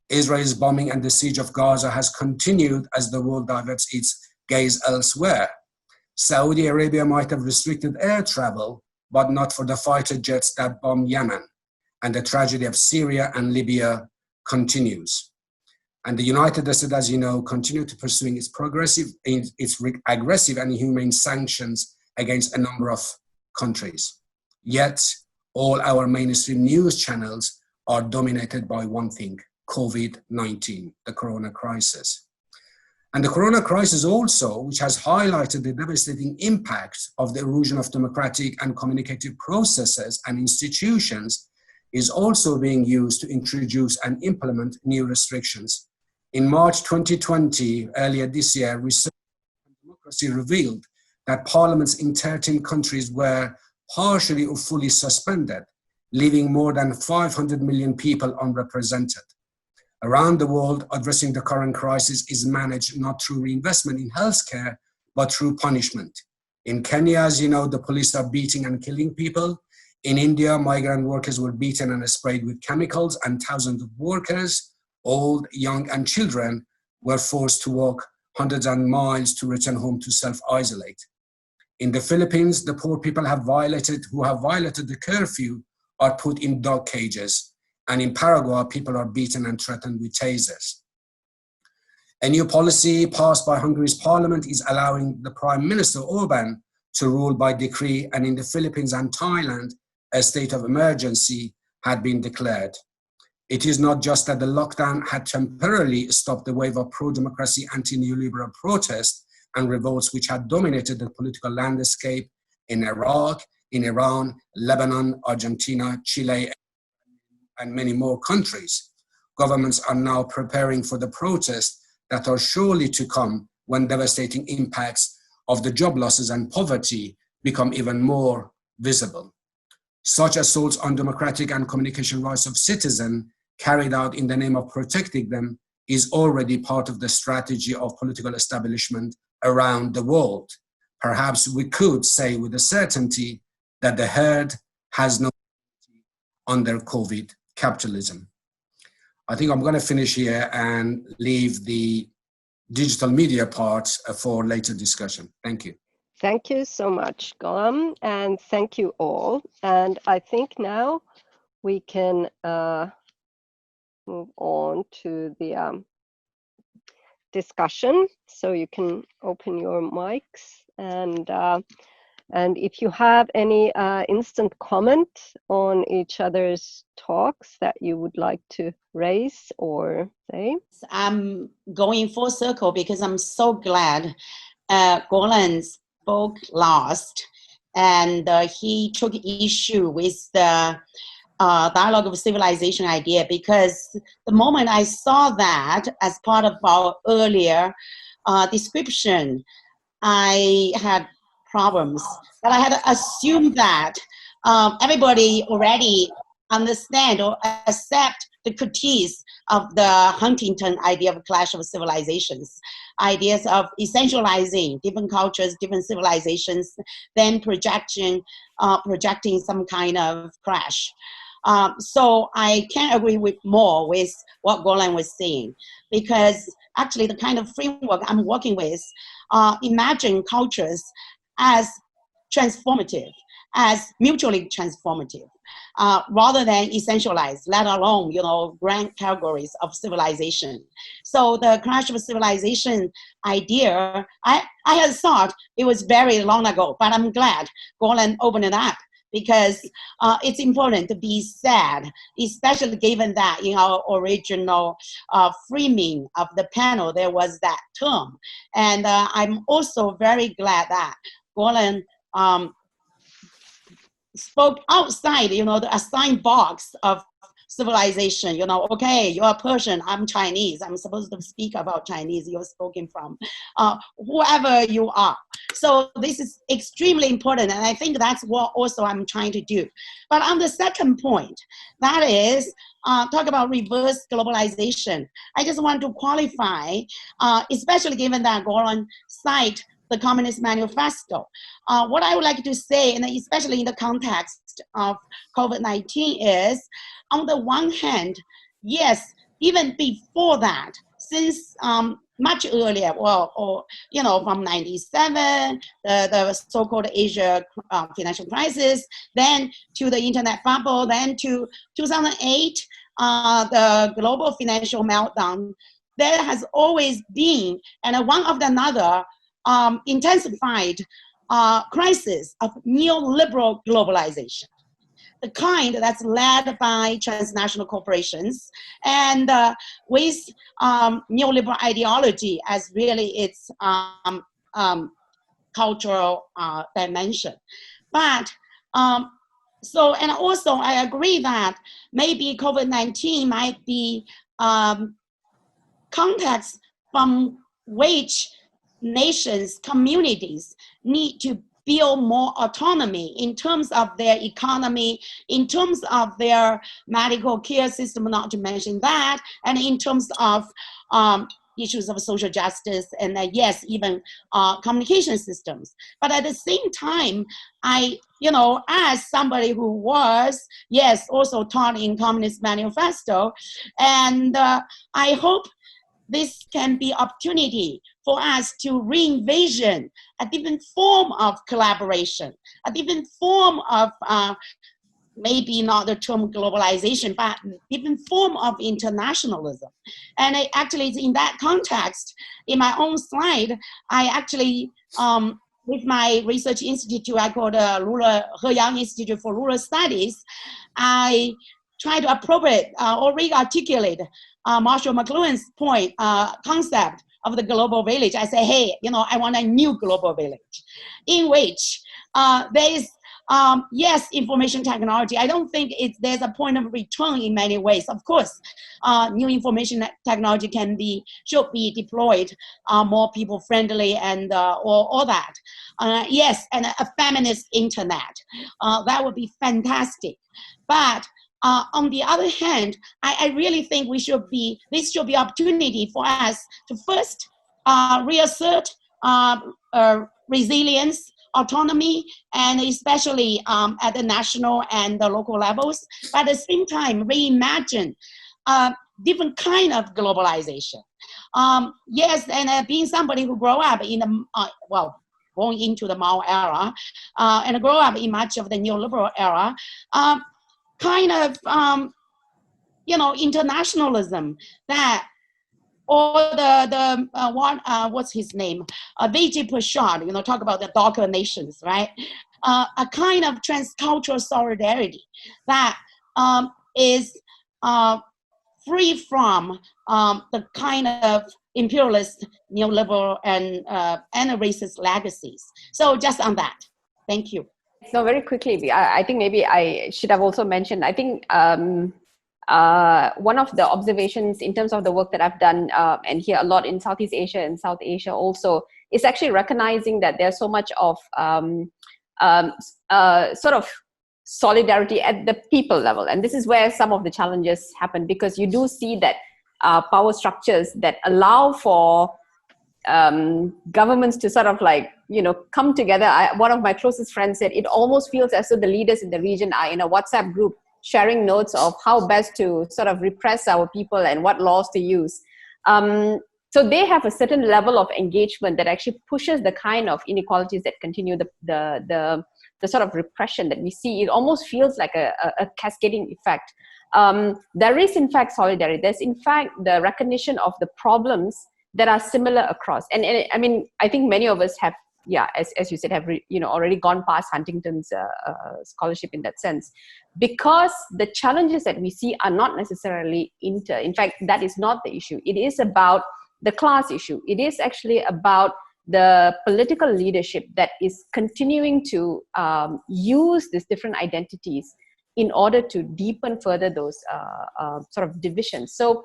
Israel's bombing and the siege of Gaza has continued as the world diverts its gaze elsewhere. Saudi Arabia might have restricted air travel, but not for the fighter jets that bomb Yemen. And the tragedy of Syria and Libya continues. And the United States, as you know, continue to pursuing its aggressive and inhumane sanctions against a number of countries. Yet, all our mainstream news channels are dominated by one thing: COVID-19, the corona crisis. And the corona crisis also, which has highlighted the devastating impact of the erosion of democratic and communicative processes and institutions, is also being used to introduce and implement new restrictions. In March 2020, earlier this year, research on democracy revealed that parliaments in 13 countries were partially or fully suspended, leaving more than 500 million people unrepresented. Around the world, addressing the current crisis is managed not through reinvestment in healthcare, but through punishment. In Kenya, as you know, the police are beating and killing people. In India, migrant workers were beaten and sprayed with chemicals, and thousands of workers, old, young, and children, were forced to walk hundreds of miles to return home to self-isolate. In the Philippines, the poor people who have violated the curfew are put in dog cages. And in Paraguay, people are beaten and threatened with tasers. A new policy passed by Hungary's parliament is allowing the Prime Minister Orbán to rule by decree, and in the Philippines and Thailand, a state of emergency had been declared. It is not just that the lockdown had temporarily stopped the wave of pro-democracy, anti-neoliberal protests and revolts which had dominated the political landscape in Iraq, in Iran, Lebanon, Argentina, Chile, and many more countries. Governments are now preparing for the protests that are surely to come when devastating impacts of the job losses and poverty become even more visible. Such assaults on democratic and communication rights of citizens carried out in the name of protecting them is already part of the strategy of political establishment around the world. Perhaps we could say with a certainty that the herd has no under COVID capitalism. I think I'm going to finish here and leave the digital media part for later discussion. Thank you. Thank you so much, Golam, and thank you all. And I think now we can move on to the discussion. So you can open your mics, and if you have any instant comment on each other's talks that you would like to raise or say. I'm going full circle because I'm so glad Golan spoke last, and he took issue with the dialogue of civilization idea, because the moment I saw that as part of our earlier description, I had problems. But I had assumed that everybody already understand or accept the critiques of the Huntington idea of clash of civilizations, ideas of essentializing different cultures, different civilizations, then projecting some kind of crash. So I can't agree more with what Golan was saying, because actually the kind of framework I'm working with imagine cultures as transformative, as mutually transformative, rather than essentialized, let alone, grand categories of civilization. So the crash of civilization idea, I had thought it was very long ago, but I'm glad Golan opened it up, because it's important to be said, especially given that in our original framing of the panel, there was that term. And I'm also very glad that Golan spoke outside, the assigned box of civilization. Okay, you're Persian, I'm Chinese, I'm supposed to speak about Chinese, you're spoken from whoever you are. So this is extremely important, and I think that's what also I'm trying to do. But on the second point, that is talk about reverse globalization. I just want to qualify, especially given that Golan cite the Communist Manifesto. What I would like to say, and especially in the context of COVID-19, is on the one hand, yes, even before that, since much earlier, from 97, the so-called Asia financial crisis, then to the internet bubble, then to 2008, the global financial meltdown, there has always been, and one after another, intensified crisis of neoliberal globalization, the kind that's led by transnational corporations and with neoliberal ideology as really its cultural dimension. But so, and also I agree that maybe COVID-19 might be context from which nations, communities need to build more autonomy in terms of their economy, in terms of their medical care system, not to mention that, and in terms of issues of social justice and yes, even communication systems. But at the same time, I, as somebody who was, yes, also taught in Communist Manifesto, and I hope this can be opportunity for us to re-envision a different form of collaboration, a different form of maybe not the term globalization, but different form of internationalism. And actually, in that context, in my own slide, I actually, with my research institute, I call the Heyang Institute for Rural Studies, I try to appropriate or re-articulate Marshall McLuhan's point, concept of the global village. I say, hey, I want a new global village in which there is, yes, information technology. I don't think there's a point of return in many ways. Of course, new information technology should be deployed more people friendly and all that. Yes, and a feminist internet. That would be fantastic. But on the other hand, I really think this should be opportunity for us to first reassert resilience, autonomy, and especially at the national and the local levels. But at the same time, reimagine different kind of globalization. Yes, and being somebody who grew up in the, born into the Mao era, and grew up in much of the neoliberal era, kind of, internationalism that, or what's his name? V.G. Prashad, talk about the darker nations, right? A kind of transcultural solidarity that is free from the kind of imperialist, neoliberal, and racist legacies. So just on that, thank you. So very quickly, I think maybe I should have also mentioned, I think one of the observations in terms of the work that I've done and here a lot in Southeast Asia and South Asia also, is actually recognizing that there's so much of sort of solidarity at the people level. And this is where some of the challenges happen, because you do see that power structures that allow for governments to sort of come together. One of my closest friends said, it almost feels as though the leaders in the region are in a WhatsApp group sharing notes of how best to sort of repress our people and what laws to use. So they have a certain level of engagement that actually pushes the kind of inequalities that continue, the sort of repression that we see. It almost feels like a cascading effect. There is in fact solidarity. There's in fact the recognition of the problems that are similar across. And I mean, I think many of us have, as you said, have already gone past Huntington's scholarship in that sense, because the challenges that we see are not necessarily in fact, that is not the issue. It is about the class issue. It is actually about the political leadership that is continuing to use these different identities in order to deepen further those sort of divisions. So,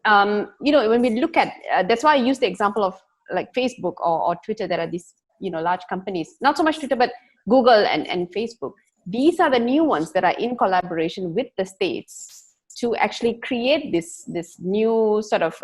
when we look at, that's why I use the example of like Facebook or Twitter, that are these, large companies, not so much Twitter, but Google and Facebook. These are the new ones that are in collaboration with the states to actually create this new sort of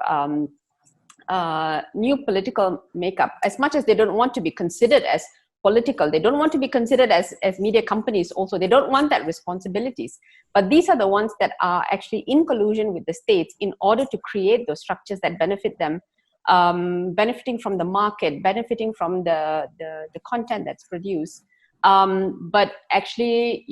new political makeup. As much as they don't want to be considered as political, they don't want to be considered as media companies also, they don't want that responsibilities, but these are the ones that are actually in collusion with the states in order to create those structures that benefit them, benefiting from the market, benefiting from the content that's produced, but actually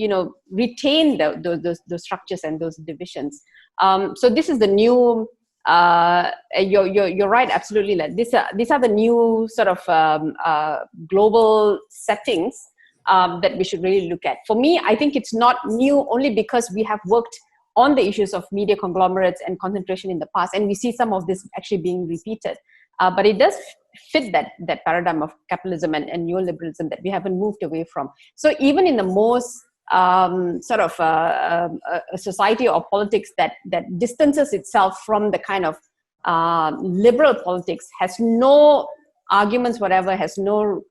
retain those structures and those divisions. So this is the new you're right, absolutely. These are the new sort of global settings that we should really look at. For me, I think it's not new only because we have worked on the issues of media conglomerates and concentration in the past, and we see some of this actually being repeated. But it does fit that paradigm of capitalism and neoliberalism that we haven't moved away from. So even in the most sort of a society or politics that distances itself from the kind of liberal politics, has no arguments, whatever, has no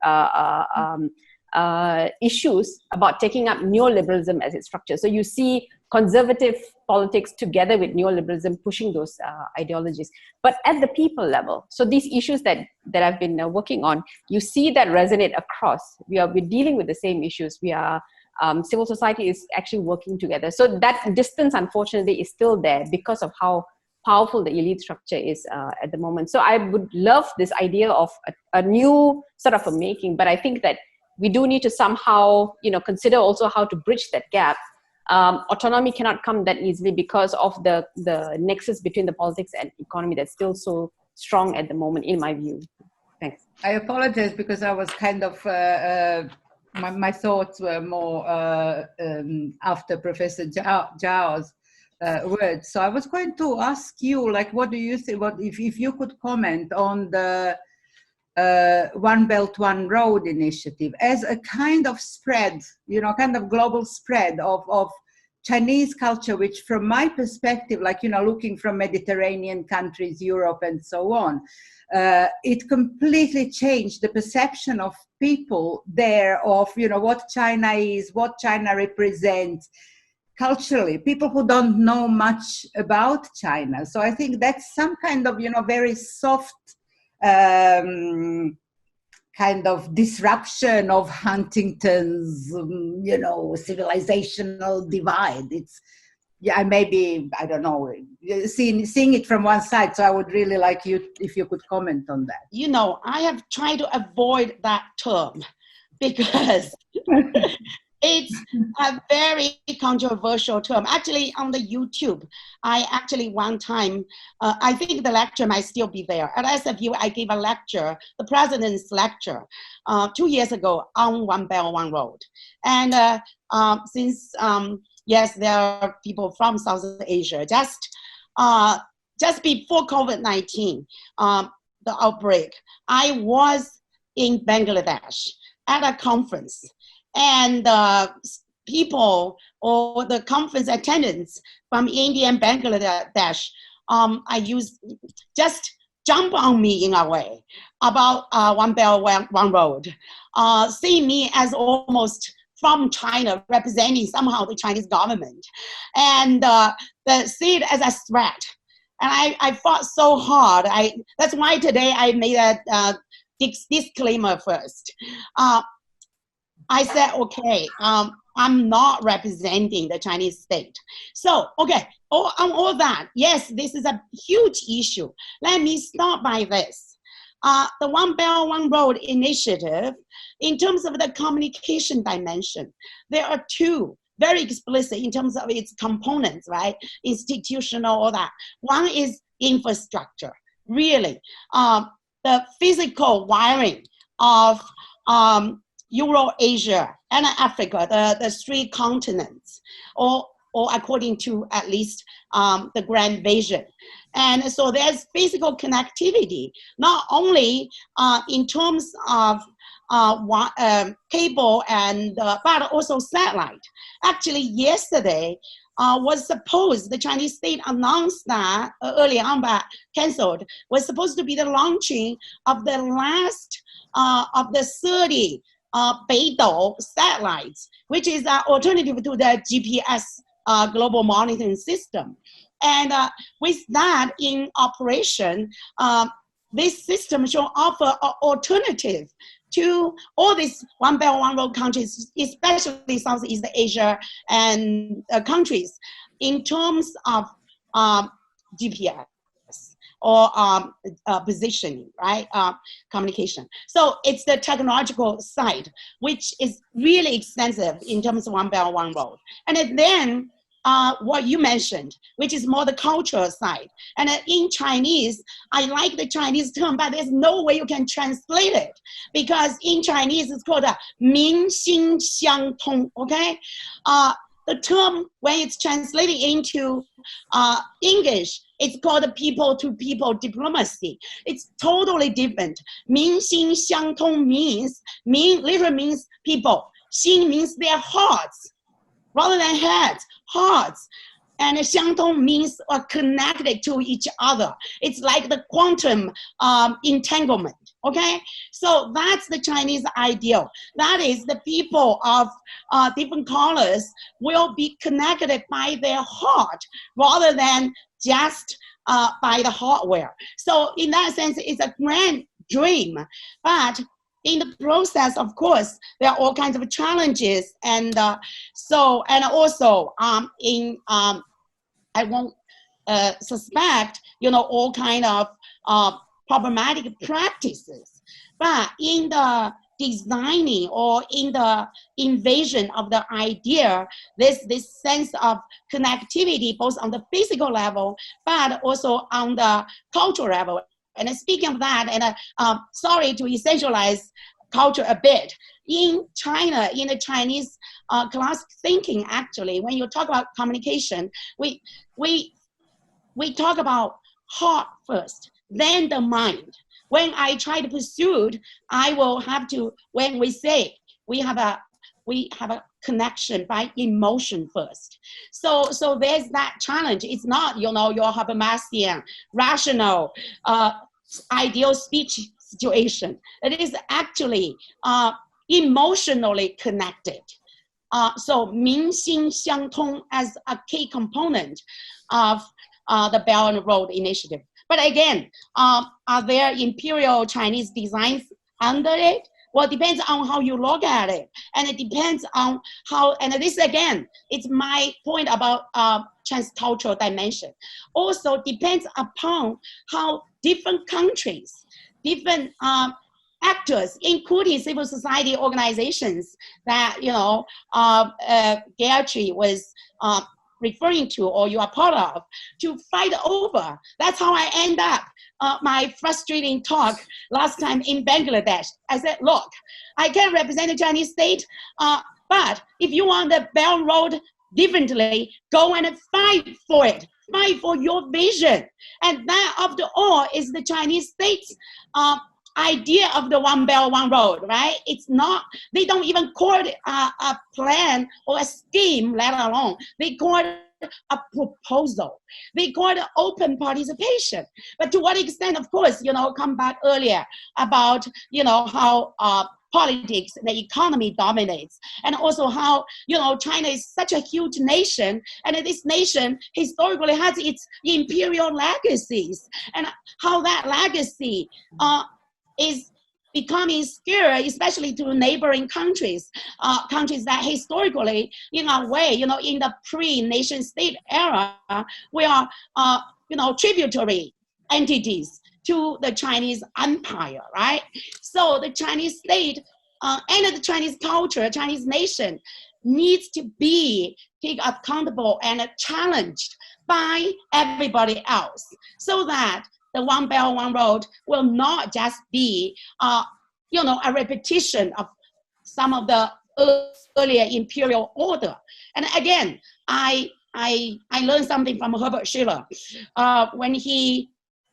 issues about taking up neoliberalism as its structure. So you see conservative politics together with neoliberalism pushing those ideologies, but at the people level. So these issues that I've been working on, you see that resonate across. We're dealing with the same issues. We are civil society is actually working together. So that distance, unfortunately, is still there because of how powerful the elite structure is at the moment. So I would love this idea of a new sort of a making, but I think that we do need to somehow, consider also how to bridge that gap. Autonomy cannot come that easily because of the nexus between the politics and economy that's still so strong at the moment, in my view. Thanks. I apologize because I was kind of, my thoughts were more after Professor Zhao's words. So I was going to ask you, what do you think, if you could comment on the One Belt, One Road initiative as a kind of spread, kind of global spread of Chinese culture, which from my perspective, looking from Mediterranean countries, Europe and so on, it completely changed the perception of people there of, what China is, what China represents culturally, people who don't know much about China. So I think that's some kind of, very soft kind of disruption of Huntington's, civilizational divide. It's, yeah, I maybe, I don't know, seeing it from one side. So I would really like you, if you could comment on that. You know, I have tried to avoid that term because it's a very controversial term. Actually, on the YouTube, I actually one time, I think the lecture might still be there. At SFU, I gave a lecture, the president's lecture, 2 years ago on One Belt, One Road. And since, yes, there are people from South Asia, just before COVID-19, the outbreak, I was in Bangladesh at a conference. And people or the conference attendants from India and Bangladesh, I used just jump on me in a way about One Belt, One Road, seeing me as almost from China, representing somehow the Chinese government, and see it as a threat. And I fought so hard. That's why today I made a disclaimer first. I said, okay, I'm not representing the Chinese state. So, okay, on all that, yes, this is a huge issue. Let me start by this. The One Belt, One Road initiative, in terms of the communication dimension, there are two very explicit in terms of its components, right? Institutional, all that. One is infrastructure, really. The physical wiring of Eurasia and Africa, the three continents, or according to at least the grand vision. And so there's physical connectivity, not only in terms of cable and but also satellite. Actually, yesterday was supposed, the Chinese state announced that early on but canceled, was supposed to be the launching of the last of the 30 Beidou satellites, which is an alternative to the GPS global monitoring system. And with that in operation, this system should offer an alternative to all these One Belt, One Road countries, especially Southeast Asia and countries, in terms of GPS or positioning, right? Communication. So it's the technological side, which is really extensive in terms of One Belt, One Road. And then what you mentioned, which is more the cultural side. And in Chinese, I like the Chinese term, but there's no way you can translate it, because in Chinese it's called a 民心相通, okay? The term, when it's translated into English, it's called people-to-people diplomacy. It's totally different. 民心相通 literally means people. 心 means their hearts, rather than heads, hearts. And 相通 means connected to each other. It's like the quantum entanglement, okay? So that's the Chinese ideal. That is, the people of different colors will be connected by their heart rather than just by the hardware. So in that sense, it's a grand dream. But in the process, of course, there are all kinds of challenges, and also I won't suspect, all kind of problematic practices. But in the designing or in the invasion of the idea, this sense of connectivity, both on the physical level, but also on the cultural level. And speaking of that, and sorry to essentialize culture a bit, in China, in the Chinese classic thinking, actually, when you talk about communication, we talk about heart first, then the mind. When I try to pursue it, I will have to, when we say we have a connection by emotion first. So there's that challenge. It's not, your Habermasian, rational, ideal speech situation. It is actually emotionally connected. So 民心相通 as a key component of the Belt and Road Initiative. But again, are there imperial Chinese designs under it? Well, it depends on how you look at it. And it depends on how, and this again, it's my point about transcultural dimension. Also depends upon how different countries, different actors, including civil society organizations that, you know, Gayatri was referring to, or you are part of, to fight over. That's how I end up my frustrating talk last time in Bangladesh. I said, look, I can represent the Chinese state, but if you want the Belt Road differently, go and fight for it. Fight for your vision. And that, after all, is the Chinese state's idea of the One Belt, One Road, right? It's not, they don't even call it a plan or a scheme, let alone. They call it a proposal. They call it open participation. But to what extent, of course, you know, come back earlier about, you know, how politics, the economy dominates, and also how, you know, China is such a huge nation, and this nation historically has its imperial legacies, and how that legacy is becoming scarce, especially to neighboring countries, countries that historically, in a way, you know, in the pre-nation state era, we are, you know, tributary entities to the Chinese empire, right? So the Chinese state and the Chinese culture, Chinese nation needs to be taken accountable and challenged by everybody else, so that the One Belt, One Road will not just be, you know, a repetition of some of the earlier imperial order. And again, I learned something from Herbert Schiller when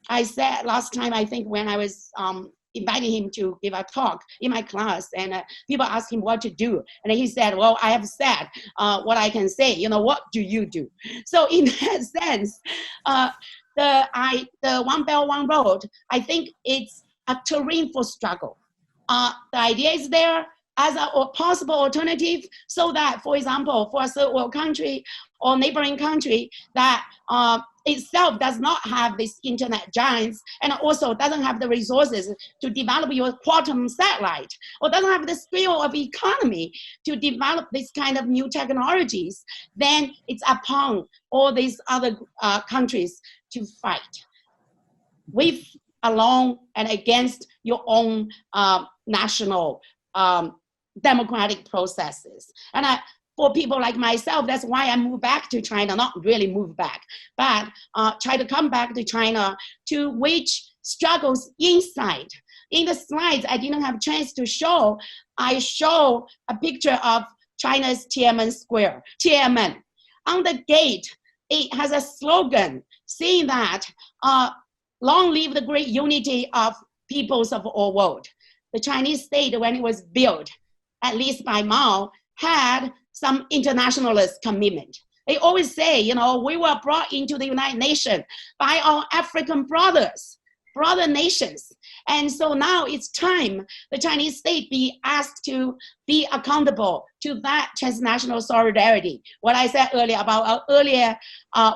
I said last time, I think when I was inviting him to give a talk in my class, and people asked him what to do, and he said, well, I have said what I can say, you know, what do you do? So in that sense, the One Belt, One Road, I think it's a terrain for struggle. The idea is there as a possible alternative, so that, for example, for a third world country or neighboring country that itself does not have these internet giants, and also doesn't have the resources to develop your quantum satellite, or doesn't have the scale of economy to develop this kind of new technologies, then it's upon all these other countries to fight with, along, and against your own national democratic processes. And for people like myself, that's why I moved back to China, not really move back, but try to come back to China to wage struggles inside. In the slides, I didn't have a chance to show, I show a picture of China's Tiananmen Square, Tiananmen. On the gate, it has a slogan saying that, long live the great unity of peoples of all world. The Chinese state, when it was built, at least by Mao, had some internationalist commitment. They always say, you know, we were brought into the United Nations by our African brothers, brother nations. And so now it's time the Chinese state be asked to be accountable to that transnational solidarity. What I said earlier about our earlier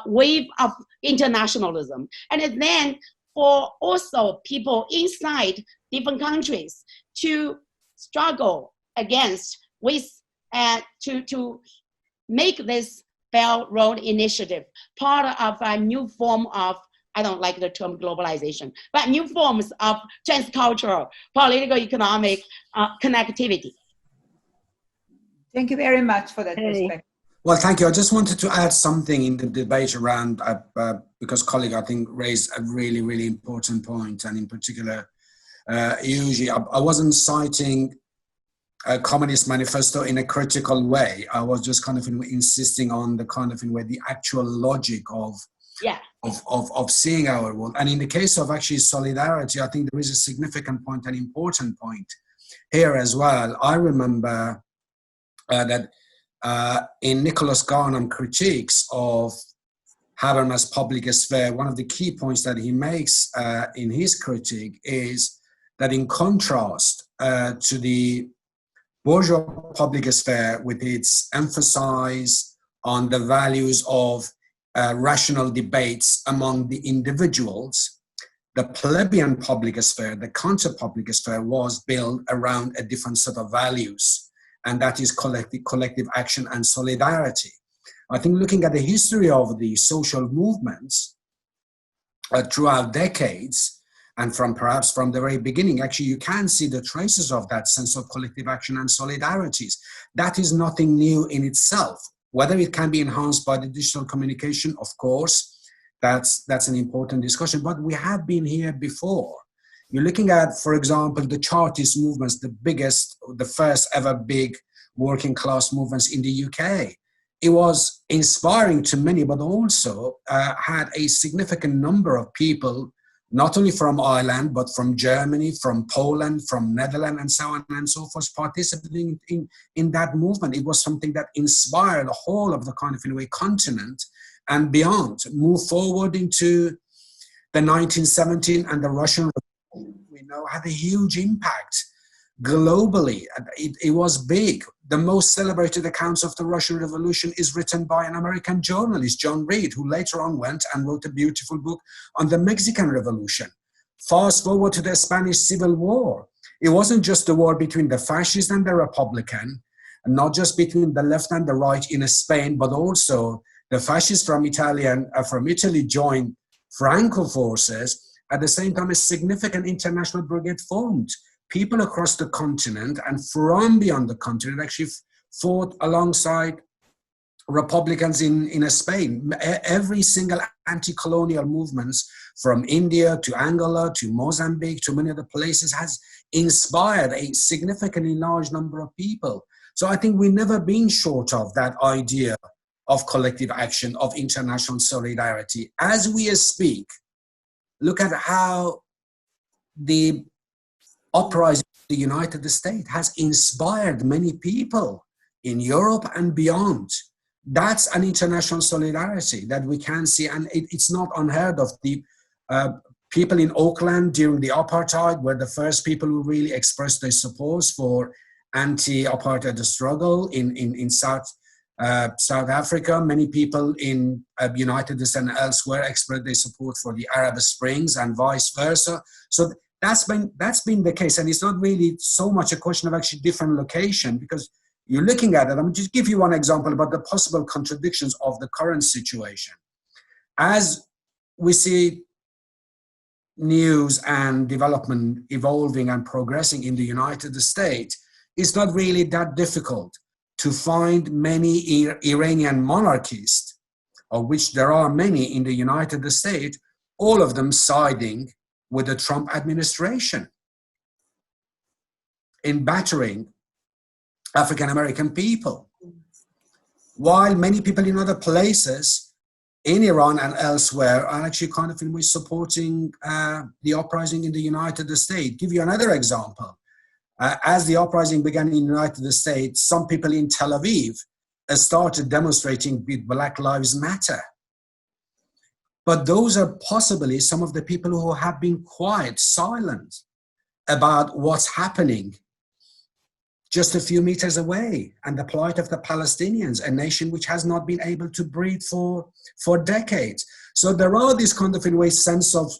wave of internationalism. And then for also people inside different countries to struggle against with to make this Belt Road Initiative part of a new form of, I don't like the term globalization, but new forms of transcultural, political, economic connectivity. Thank you very much for that perspective. Well, thank you. I just wanted to add something in the debate around, because colleague, I think, raised a really, really important point, and in particular, usually I wasn't citing a Communist Manifesto in a critical way. I was just kind of insisting on the kind of in where the actual logic of seeing our world. And in the case of actually solidarity, I think there is a significant point, an important point here as well. I remember that in Nicholas Garnham critiques of Habermas' public sphere, one of the key points that he makes in his critique is that in contrast to the bourgeois public sphere, with its emphasis on the values of rational debates among the individuals, the plebeian public sphere, the counter-public sphere, was built around a different set of values, and that is collective action and solidarity. I think looking at the history of the social movements throughout decades, and perhaps from the very beginning, actually you can see the traces of that sense of collective action and solidarities. That is nothing new in itself. Whether it can be enhanced by the digital communication, of course, that's an important discussion, but we have been here before. You're looking at, for example, the Chartist movements, the first ever big working class movements in the UK. It was inspiring to many, but also had a significant number of people, not only from Ireland, but from Germany, from Poland, from Netherlands, and so on and so forth, participating in that movement. It was something that inspired the whole of the kind of, in a way, continent and beyond, move forward into the 1917 and the Russian Revolution. We know had a huge impact globally. It was big. The most celebrated accounts of the Russian Revolution is written by an American journalist, John Reed, who later on went and wrote a beautiful book on the Mexican Revolution. Fast forward to the Spanish Civil War. It wasn't just the war between the fascist and the Republican, and not just between the left and the right in Spain, but also the fascists from Italy joined Franco forces. At the same time, a significant international brigade formed. People across the continent and from beyond the continent actually fought alongside Republicans in Spain. Every single anti-colonial movements from India to Angola to Mozambique to many other places has inspired a significantly large number of people. So I think we've never been short of that idea of collective action, of international solidarity. As we speak, look at how the uprising in the United States has inspired many people in Europe and beyond. That's an international solidarity that we can see, and it's not unheard of. The people in Auckland during the apartheid were the first people who really expressed their support for anti-apartheid struggle in South Africa. Many people in United States and elsewhere expressed their support for the Arab Springs and vice versa. So that's been the case, and it's not really so much a question of actually different location, because you're looking at it. I'm just give you one example about the possible contradictions of the current situation. As we see news and development evolving and progressing in the United States, it's not really that difficult to find many Iranian monarchists, of which there are many in the United States, all of them siding with the Trump administration in battering African-American people. While many people in other places, in Iran and elsewhere, are actually kind of in way supporting the uprising in the United States. Give you another example. As the uprising began in the United States, some people in Tel Aviv started demonstrating with Black Lives Matter. But those are possibly some of the people who have been quiet, silent about what's happening just a few meters away, and the plight of the Palestinians, a nation which has not been able to breathe for decades. So there are this kind of, in a way, sense of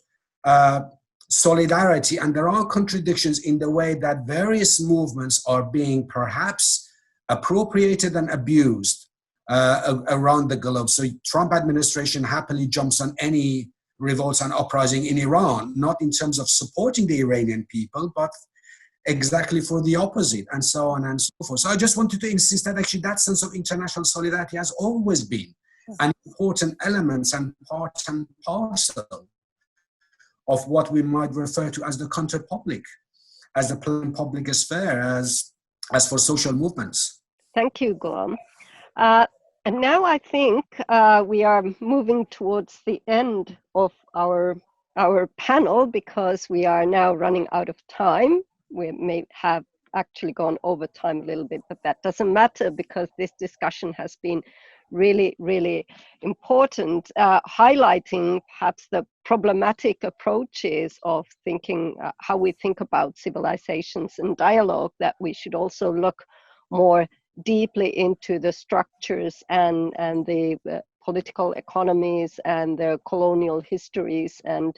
solidarity, and there are contradictions in the way that various movements are being perhaps appropriated and abused around the globe. So Trump administration happily jumps on any revolts and uprising in Iran, not in terms of supporting the Iranian people, but exactly for the opposite, and so on and so forth. So I just wanted to insist that actually that sense of international solidarity has always been an important element and part and parcel of what we might refer to as the counter-public, as the public sphere, as for social movements. Thank you, Ghulam. And now I think we are moving towards the end of our panel, because we are now running out of time. We may have actually gone over time a little bit, but that doesn't matter, because this discussion has been really, really important, highlighting perhaps the problematic approaches of thinking, how we think about civilizations and dialogue, that we should also look more deeply into the structures and the political economies and their colonial histories and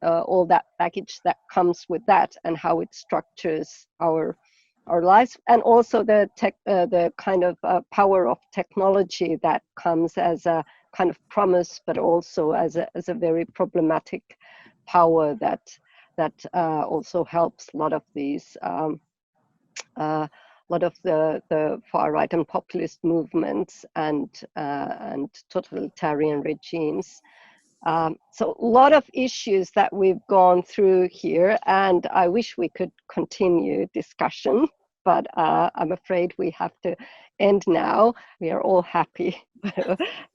all that baggage that comes with that, and how it structures our lives, and also the kind of power of technology that comes as a kind of promise, but also as a very problematic power that also helps a lot of these lot of the far right and populist movements and totalitarian regimes. So a lot of issues that we've gone through here, and I wish we could continue discussion, but I'm afraid we have to end now. We are all happy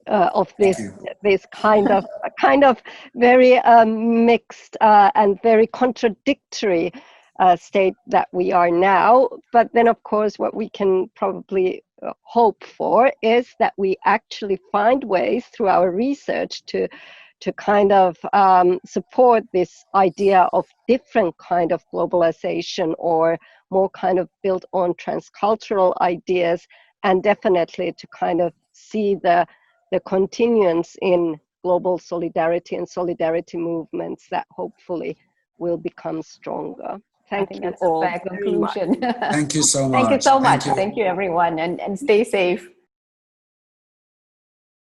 of this kind of very mixed and very contradictory state that we are now. But then, of course, what we can probably hope for is that we actually find ways through our research to kind of support this idea of different kind of globalization, or more kind of built on transcultural ideas, and definitely to kind of see the continuance in global solidarity and solidarity movements that hopefully will become stronger. Thank you that's all. a fair conclusion. Thank you so much. Thank you so much. Thank you, everyone, and stay safe.